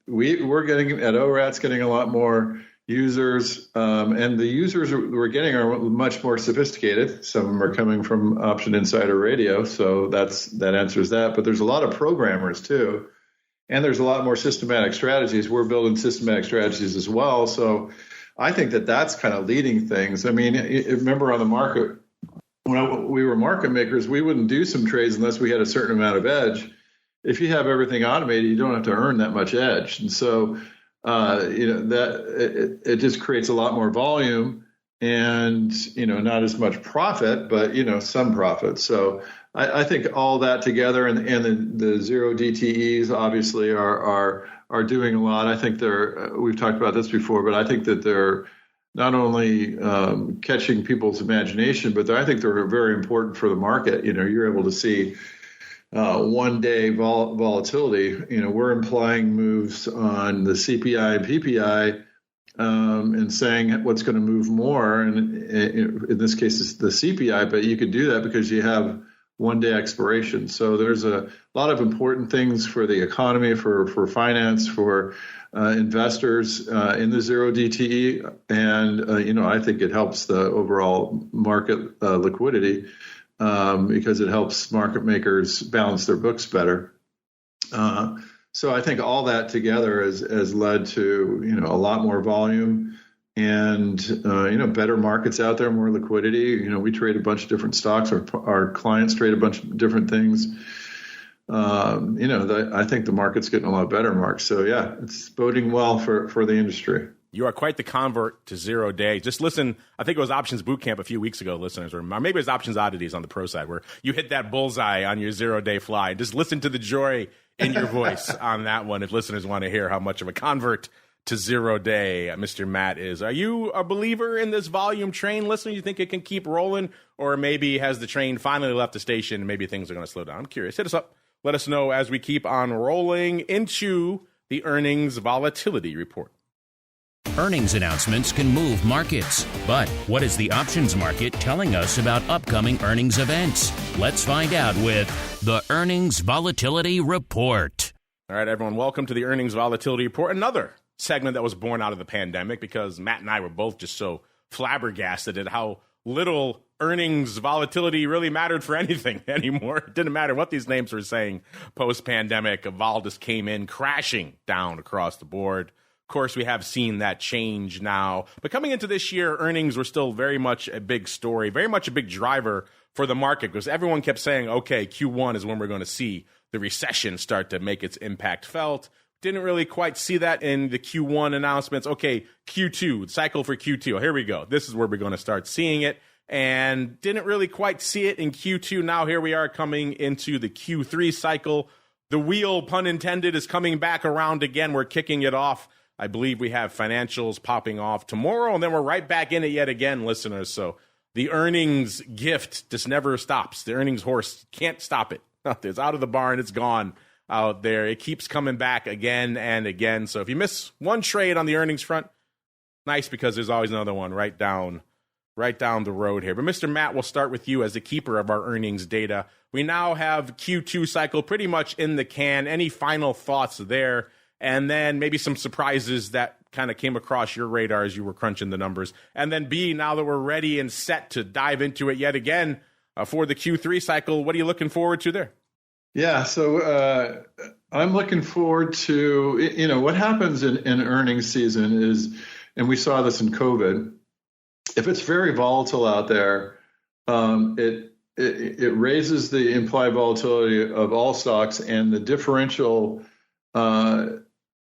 We're getting at ORAT's getting a lot more users, and the users we're getting are much more sophisticated. Some of them are coming from Option Insider Radio, so that answers that. But there's a lot of programmers too, and there's a lot more systematic strategies. We're building systematic strategies as well. So I think that's kind of leading things. I mean, remember on the market, when we were market makers, we wouldn't do some trades unless we had a certain amount of edge. If you have everything automated, you don't have to earn that much edge. And so, it just creates a lot more volume and, not as much profit, but, some profit. So I think all that together, and the zero DTEs obviously are doing a lot. I think we've talked about this before, but I think that they're not only catching people's imagination, but I think they're very important for the market. You're able to see 1 day volatility. We're implying moves on the CPI and PPI, and saying what's going to move more. And in this case, it's the CPI, but you could do that because you have 1 day expiration. So there's a lot of important things for the economy, for finance, for investors in the zero DTE. And, I think it helps the overall market liquidity. Because it helps market makers balance their books better. So I think all that together has led to, a lot more volume. and better markets out there, more liquidity. We trade a bunch of different stocks. Our clients trade a bunch of different things. I think the market's getting a lot better, Mark. So yeah, it's boding well for the industry. You are quite the convert to 0-day. Just listen, I think it was Options Bootcamp a few weeks ago, listeners, or maybe it was Options Oddities on the pro side, where you hit that bullseye on your 0-day fly. Just listen to the joy in your voice on that one if listeners want to hear how much of a convert to 0-day Mr. Matt is. Are you a believer in this volume train, listener? You think it can keep rolling, or maybe has the train finally left the station and maybe things are going to slow down? I'm curious. Hit us up. Let us know as we keep on rolling into the earnings volatility report. Earnings announcements can move markets, but what is the options market telling us about upcoming earnings events? Let's find out with the Earnings Volatility Report. All right, everyone, welcome to the Earnings Volatility Report, another segment that was born out of the pandemic because Matt and I were both just so flabbergasted at how little earnings volatility really mattered for anything anymore. It didn't matter what these names were saying post-pandemic. Vol just came in crashing down across the board. Of course, we have seen that change now. But coming into this year, earnings were still very much a big story, very much a big driver for the market because everyone kept saying, okay, Q1 is when we're going to see the recession start to make its impact felt. Didn't really quite see that in the Q1 announcements. Okay, Q2, cycle for Q2. Here we go. This is where we're going to start seeing it. And didn't really quite see it in Q2. Now here we are coming into the Q3 cycle. The wheel, pun intended, is coming back around again. We're kicking it off. I believe we have financials popping off tomorrow, and then we're right back in it yet again, listeners. So the earnings gift just never stops. The earnings horse can't stop it. It's out of the barn. It's gone out there. It keeps coming back again and again. So if you miss one trade on the earnings front, nice, because there's always another one right down the road here. But Mr. Matt, we'll start with you as the keeper of our earnings data. We now have Q2 cycle pretty much in the can. Any final thoughts there? And then maybe some surprises that kind of came across your radar as you were crunching the numbers. And then B, now that we're ready and set to dive into it yet again for the Q3 cycle, what are you looking forward to there? Yeah, so I'm looking forward to, what happens in earnings season is, and we saw this in COVID, if it's very volatile out there, it raises the implied volatility of all stocks, and the differential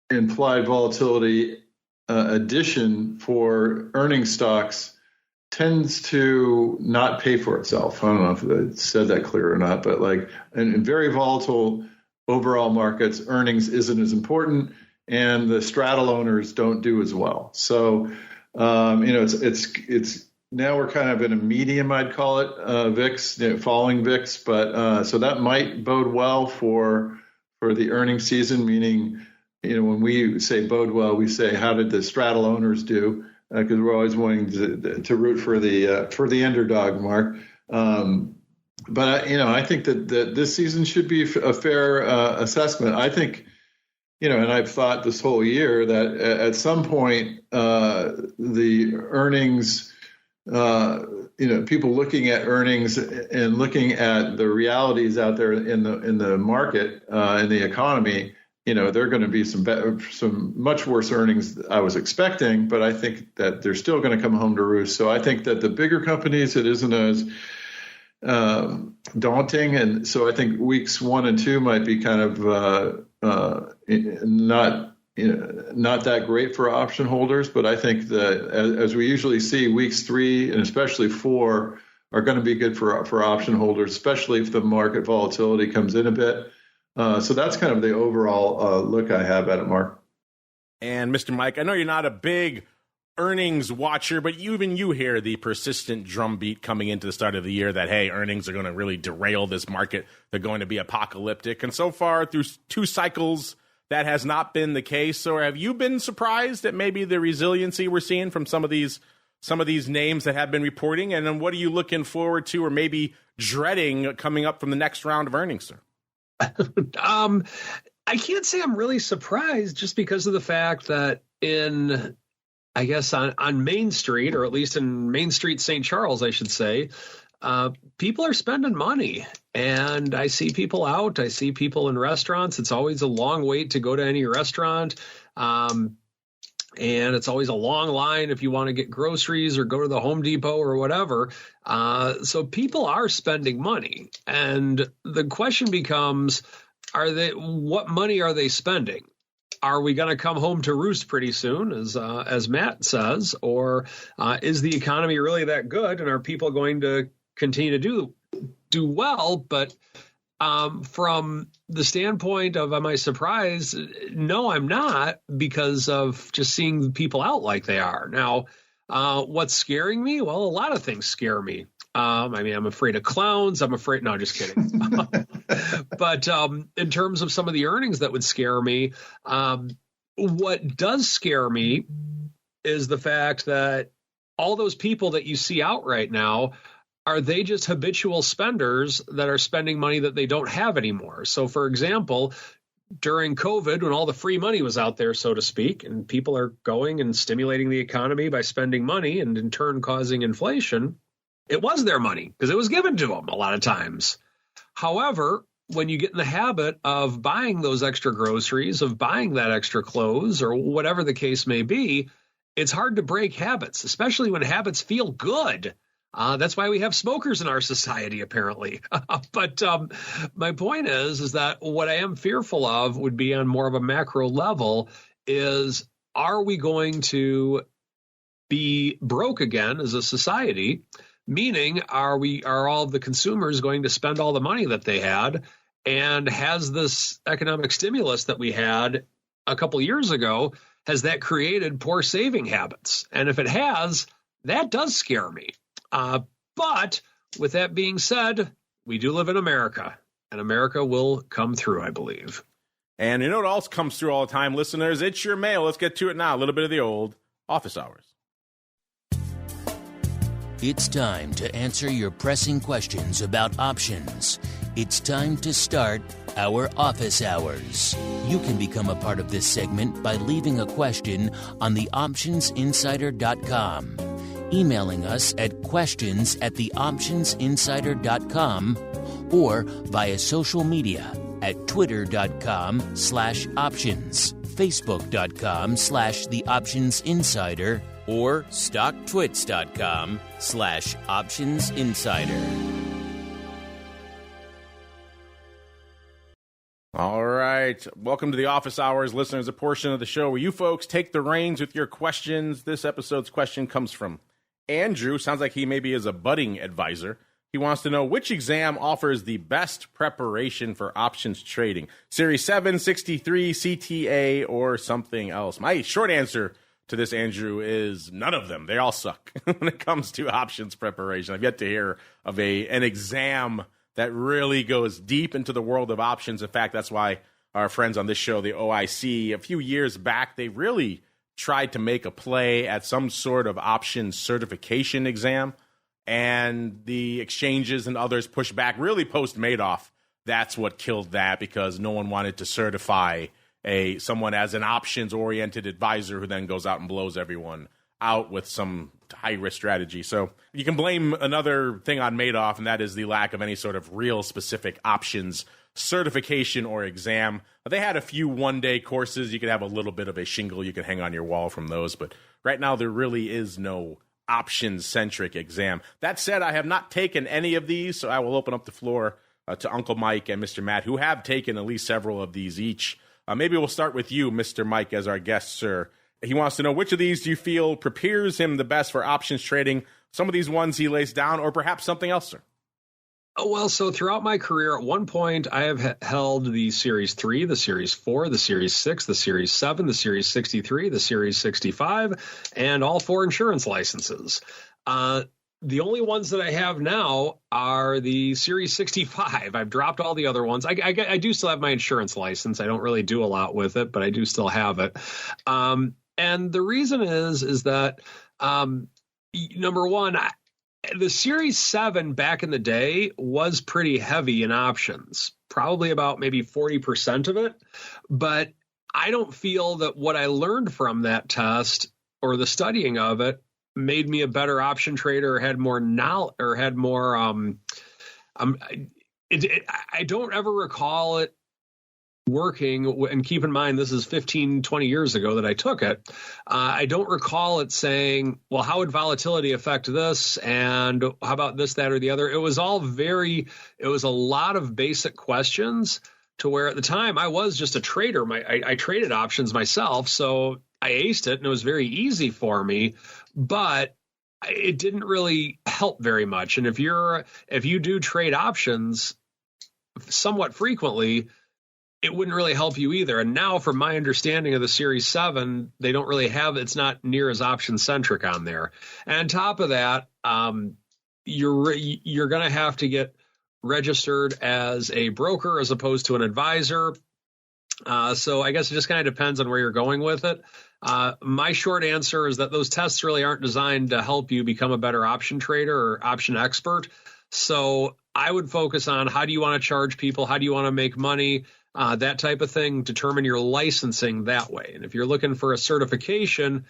implied volatility addition for earnings stocks tends to not pay for itself. I don't know if I said that clear or not, but in very volatile overall markets, earnings isn't as important, and the straddle owners don't do as well. So, it's now we're kind of in a medium, I'd call it, VIX, falling VIX, but so that might bode well for the earnings season, meaning, when we say bode well, we say, how did the straddle owners do? Because we're always wanting to root for the underdog, Mark. But I think that this season should be a fair assessment. I think, and I've thought this whole year that at some point the earnings, people looking at earnings and looking at the realities out there in the market, in the economy, they're going to be some much worse earnings than I was expecting, but I think that they're still going to come home to roost. So I think that the bigger companies, it isn't as daunting, and so I think weeks 1 and 2 might be kind of not that great for option holders. But I think that as we usually see, weeks 3 and especially 4 are going to be good for option holders, especially if the market volatility comes in a bit. So that's kind of the overall look I have at it, Mark. And Mr. Mike, I know you're not a big earnings watcher, but even you hear the persistent drumbeat coming into the start of the year that, hey, earnings are going to really derail this market. They're going to be apocalyptic. And so far, through 2 cycles, that has not been the case. Or have you been surprised at maybe the resiliency we're seeing from some of these names that have been reporting? And then what are you looking forward to or maybe dreading coming up from the next round of earnings, sir? I can't say I'm really surprised, just because of the fact that on Main Street, or at least in Main Street, St. Charles, I should say, people are spending money, and I see people out. I see people in restaurants. It's always a long wait to go to any restaurant. And it's always a long line if you want to get groceries or go to the Home Depot or whatever. So people are spending money. And the question becomes, what money are they spending? Are we going to come home to roost pretty soon, as Matt says, or is the economy really that good, and are people going to continue to do well? But from the standpoint of, am I surprised? No, I'm not, because of just seeing people out like they are. Now, what's scaring me? Well, a lot of things scare me. I'm afraid of clowns. No, just kidding. But in terms of some of the earnings that would scare me, what does scare me is the fact that all those people that you see out right now, are they just habitual spenders that are spending money that they don't have anymore? So, for example, during COVID, when all the free money was out there, so to speak, and people are going and stimulating the economy by spending money and in turn causing inflation, it was their money because it was given to them a lot of times. However, when you get in the habit of buying those extra groceries, of buying that extra clothes, or whatever the case may be, it's hard to break habits, especially when habits feel good. That's why we have smokers in our society, apparently. But my point is that what I am fearful of would be on more of a macro level is, are we going to be broke again as a society? Meaning, are all of the consumers going to spend all the money that they had? And has this economic stimulus that we had a couple years ago, has that created poor saving habits? And if it has, that does scare me. But with that being said, we do live in America, and America will come through, I believe. And you know what else comes through all the time, listeners? It's your mail. Let's get to it now. A little bit of the old office hours. It's time to answer your pressing questions about options. It's time to start our office hours. You can become a part of this segment by leaving a question on theoptionsinsider.com, emailing us at questions@theoptionsinsider.com, or via social media at twitter.com/options, facebook.com/theoptionsinsider, or stocktwits.com/optionsinsider. All right. Welcome to the Office Hours, listeners, a portion of the show where you folks take the reins with your questions. This episode's question comes from Andrew. Sounds like he maybe is a budding advisor. He wants to know which exam offers the best preparation for options trading, Series 7, 63, CTA, or something else. My short answer to this, Andrew, is none of them. They all suck when it comes to options preparation. I've yet to hear of an exam that really goes deep into the world of options. In fact, that's why our friends on this show, the OIC, a few years back, they really tried to make a play at some sort of options certification exam. And the exchanges and others pushed back, really post-Madoff. That's what killed that, because no one wanted to certify someone as an options-oriented advisor who then goes out and blows everyone out with some high-risk strategy. So you can blame another thing on Madoff, and that is the lack of any sort of real specific options certification or exam. They had a few one-day courses. You could have a little bit of a shingle you could hang on your wall from those, but right now there really is no options-centric exam. That said, I have not taken any of these, so I will open up the floor to Uncle Mike and Mr. Matt, who have taken at least several of these each. Maybe we'll start with you, Mr. Mike, as our guest, sir. He wants to know, which of these do you feel prepares him the best for options trading? Some of these ones he lays down, or perhaps something else, sir? Well, so throughout my career, at one point, I have held the Series 3, the Series 4, the Series 6, the Series 7, the Series 63, the Series 65, and all 4 insurance licenses. The only ones that I have now are the Series 65. I've dropped all the other ones. I do still have my insurance license. I don't really do a lot with it, but I do still have it. And the reason is that, number one, the Series 7 back in the day was pretty heavy in options, probably about maybe 40% of it. But I don't feel that what I learned from that test or the studying of it made me a better option trader or had more knowledge or had more. I don't ever recall it working, and keep in mind, this is 15, 20 years ago that I took it. I don't recall it saying, well, how would volatility affect this? And how about this, that, or the other? It was all it was a lot of basic questions to where at the time I was just a trader. I traded options myself. So I aced it and it was very easy for me, but it didn't really help very much. And if you do trade options somewhat frequently, it wouldn't really help you either. And now, from my understanding of the Series 7, they don't really have, it's not near as option-centric on there. And on top of that, you're going to have to get registered as a broker as opposed to an advisor. So I guess it just kind of depends on where you're going with it. My short answer is that those tests really aren't designed to help you become a better option trader or option expert. So I would focus on, how do you want to charge people? How do you want to make money? That type of thing. Determine your licensing that way. And if you're looking for a certification,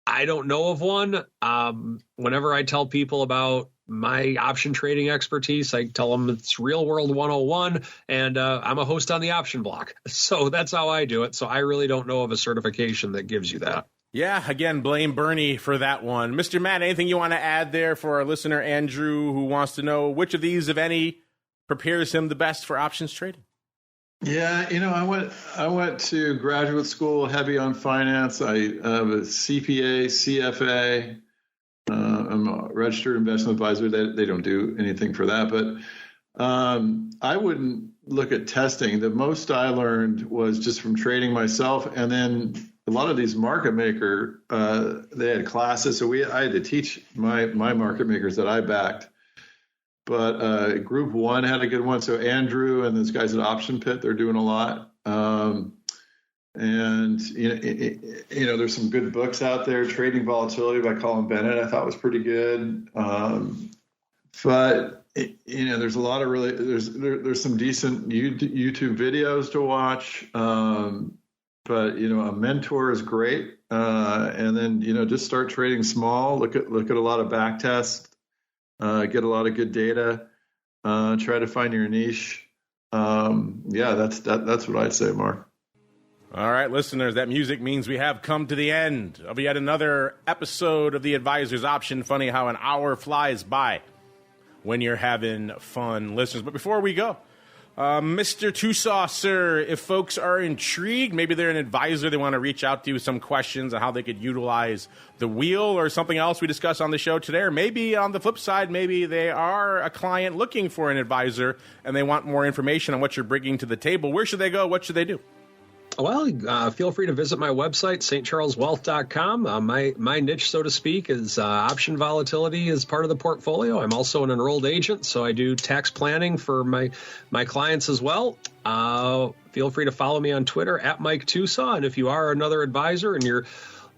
I don't know of one. Whenever I tell people about my option trading expertise, I tell them it's Real World 101, and I'm a host on the Option Block. So that's how I do it. So I really don't know of a certification that gives you that. Yeah, again, blame Bernie for that one. Mr. Matt, anything you want to add there for our listener, Andrew, who wants to know which of these, if any, prepares him the best for options trading? Yeah, I went to graduate school heavy on finance. I have a CPA, CFA. I'm a registered investment advisor. They don't do anything for that, but I wouldn't look at testing. The most I learned was just from trading myself, and then a lot of these market maker, they had classes, so I had to teach my market makers that I backed. But Group 1 had a good one. So Andrew and those guys at Option Pit, they're doing a lot. And there's some good books out there. Trading Volatility by Colin Bennett, I thought was pretty good. But there's a lot of there's some decent YouTube videos to watch. But a mentor is great. And then just start trading small. Look at a lot of back tests. Get a lot of good data. Try to find your niche. That's what I'd say, Mark. All right, listeners, that music means we have come to the end of yet another episode of The Advisor's Option. Funny how an hour flies by when you're having fun, listeners. But before we go, Mr. TOSAW, sir, if folks are intrigued, maybe they're an advisor, they want to reach out to you with some questions on how they could utilize the wheel or something else we discussed on the show today, or maybe on the flip side, maybe they are a client looking for an advisor and they want more information on what you're bringing to the table. Where should they go? What should they do? Well, feel free to visit my website, stcharleswealth.com. My niche, so to speak, is option volatility as part of the portfolio. I'm also an enrolled agent, so I do tax planning for my clients as well. Feel free to follow me on Twitter at Mike TOSAW. And if you are another advisor and you're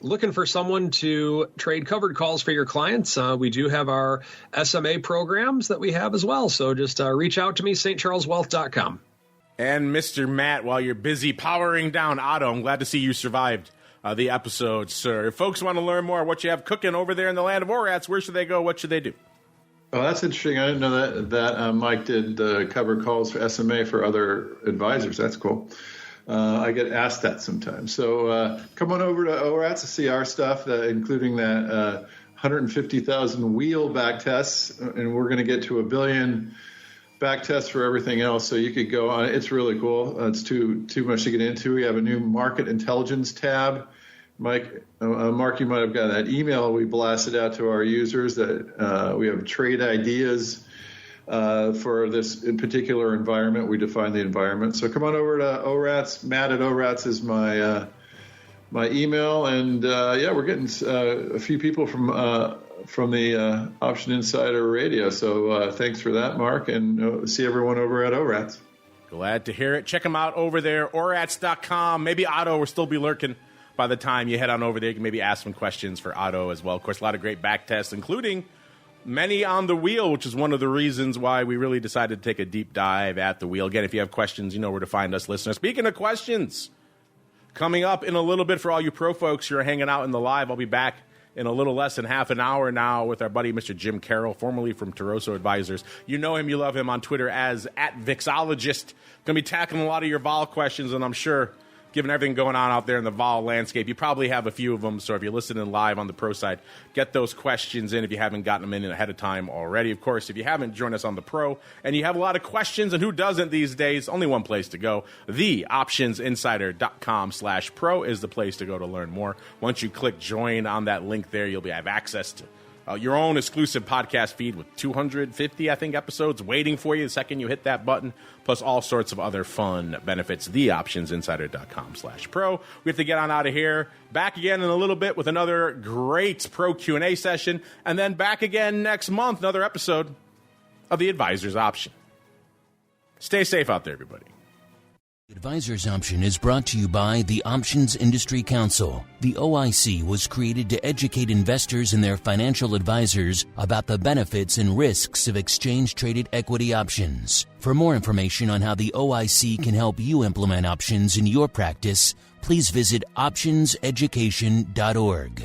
looking for someone to trade covered calls for your clients, we do have our SMA programs that we have as well. So just reach out to me, stcharleswealth.com. And Mr. Matt, while you're busy powering down Otto, I'm glad to see you survived the episode, sir. If folks want to learn more what you have cooking over there in the land of ORATs, where should they go? What should they do? Oh, that's interesting. I didn't know that Mike did cover calls for SMA for other advisors. That's cool. I get asked that sometimes. So come on over to ORATs to see our stuff, including that 150,000 wheel back tests, and we're going to get to 1 billion back tests for everything else. So you could go on. It's really cool. It's too much to get into. We have a new market intelligence tab. Mark, you might have got that email we blasted out to our users that we have trade ideas for this in particular environment. We define the environment. So come on over to ORATs. Matt at ORATs is my email. And we're getting a few people from the Option Insider Radio. So thanks for that, Mark, and see everyone over at ORATs. Glad to hear it. Check them out over there, orats.com. Maybe Otto will still be lurking by the time you head on over there. You can maybe ask some questions for Otto as well. Of course, a lot of great back tests, including many on the wheel, which is one of the reasons why we really decided to take a deep dive at the wheel. Again, if you have questions, you know where to find us, listeners. Speaking of questions, coming up in a little bit for all you pro folks who are hanging out in the live, I'll be back in a little less than half an hour now with our buddy Mr. Jim Carroll, formerly from TOSAW Advisors. You know him, you love him on Twitter as @Vixologist. Going to be tackling a lot of your vol questions, and I'm sure, given everything going on out there in the vol landscape, you probably have a few of them. So if you're listening live on the pro side, get those questions in if you haven't gotten them in ahead of time already. Of course, if you haven't joined us on the pro and you have a lot of questions, and who doesn't these days, only one place to go. TheOptionsInsider.com/pro is the place to go to learn more. Once you click join on that link there, you'll have access to your own exclusive podcast feed with 250, I think, episodes waiting for you the second you hit that button, plus all sorts of other fun benefits. TheOptionsInsider.com/pro. We have to get on out of here. Back again in a little bit with another great pro Q&A session, and then back again next month, another episode of The Advisor's Option. Stay safe out there, everybody. The Advisor's Option is brought to you by the Options Industry Council. The OIC was created to educate investors and their financial advisors about the benefits and risks of exchange-traded equity options. For more information on how the OIC can help you implement options in your practice, please visit optionseducation.org.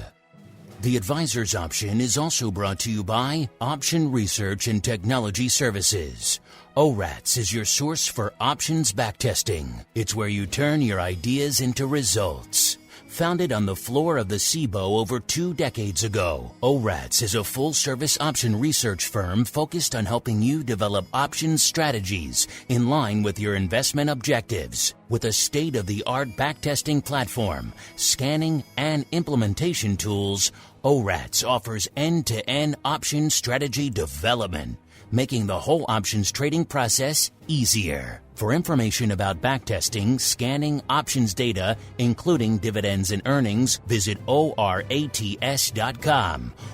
The Advisor's Option is also brought to you by Option Research and Technology Services. ORATS is your source for options backtesting. It's where you turn your ideas into results. Founded on the floor of the SIBO over 2 decades ago, ORATS is a full-service option research firm focused on helping you develop options strategies in line with your investment objectives. With a state-of-the-art backtesting platform, scanning, and implementation tools, ORATS offers end-to-end option strategy development, making the whole options trading process easier. For information about backtesting, scanning options data, including dividends and earnings, visit ORATS.com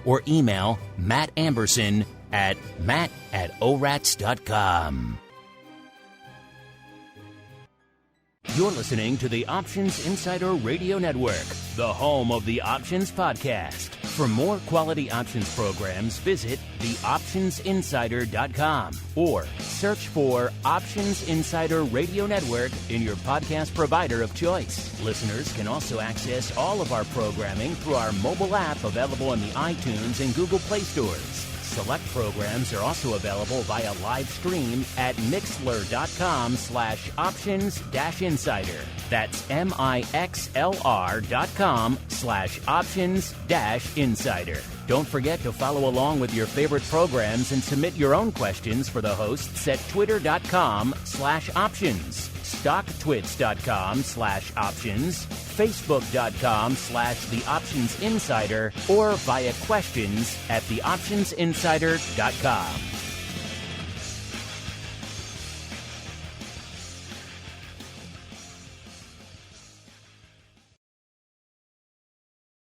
or email Matt Amberson at matt@orats.com. You're listening to the Options Insider Radio Network, the home of the Options Podcast. For more quality options programs, visit theoptionsinsider.com or search for Options Insider Radio Network in your podcast provider of choice. Listeners can also access all of our programming through our mobile app available in the iTunes and Google Play stores. Select programs are also available via live stream at mixlr.com/options-insider. That's mixlr.com/options-insider. Don't forget to follow along with your favorite programs and submit your own questions for the hosts at twitter.com/options, stocktwits.com/options, facebook.com/theoptionsinsider, or via questions at theoptionsinsider.com.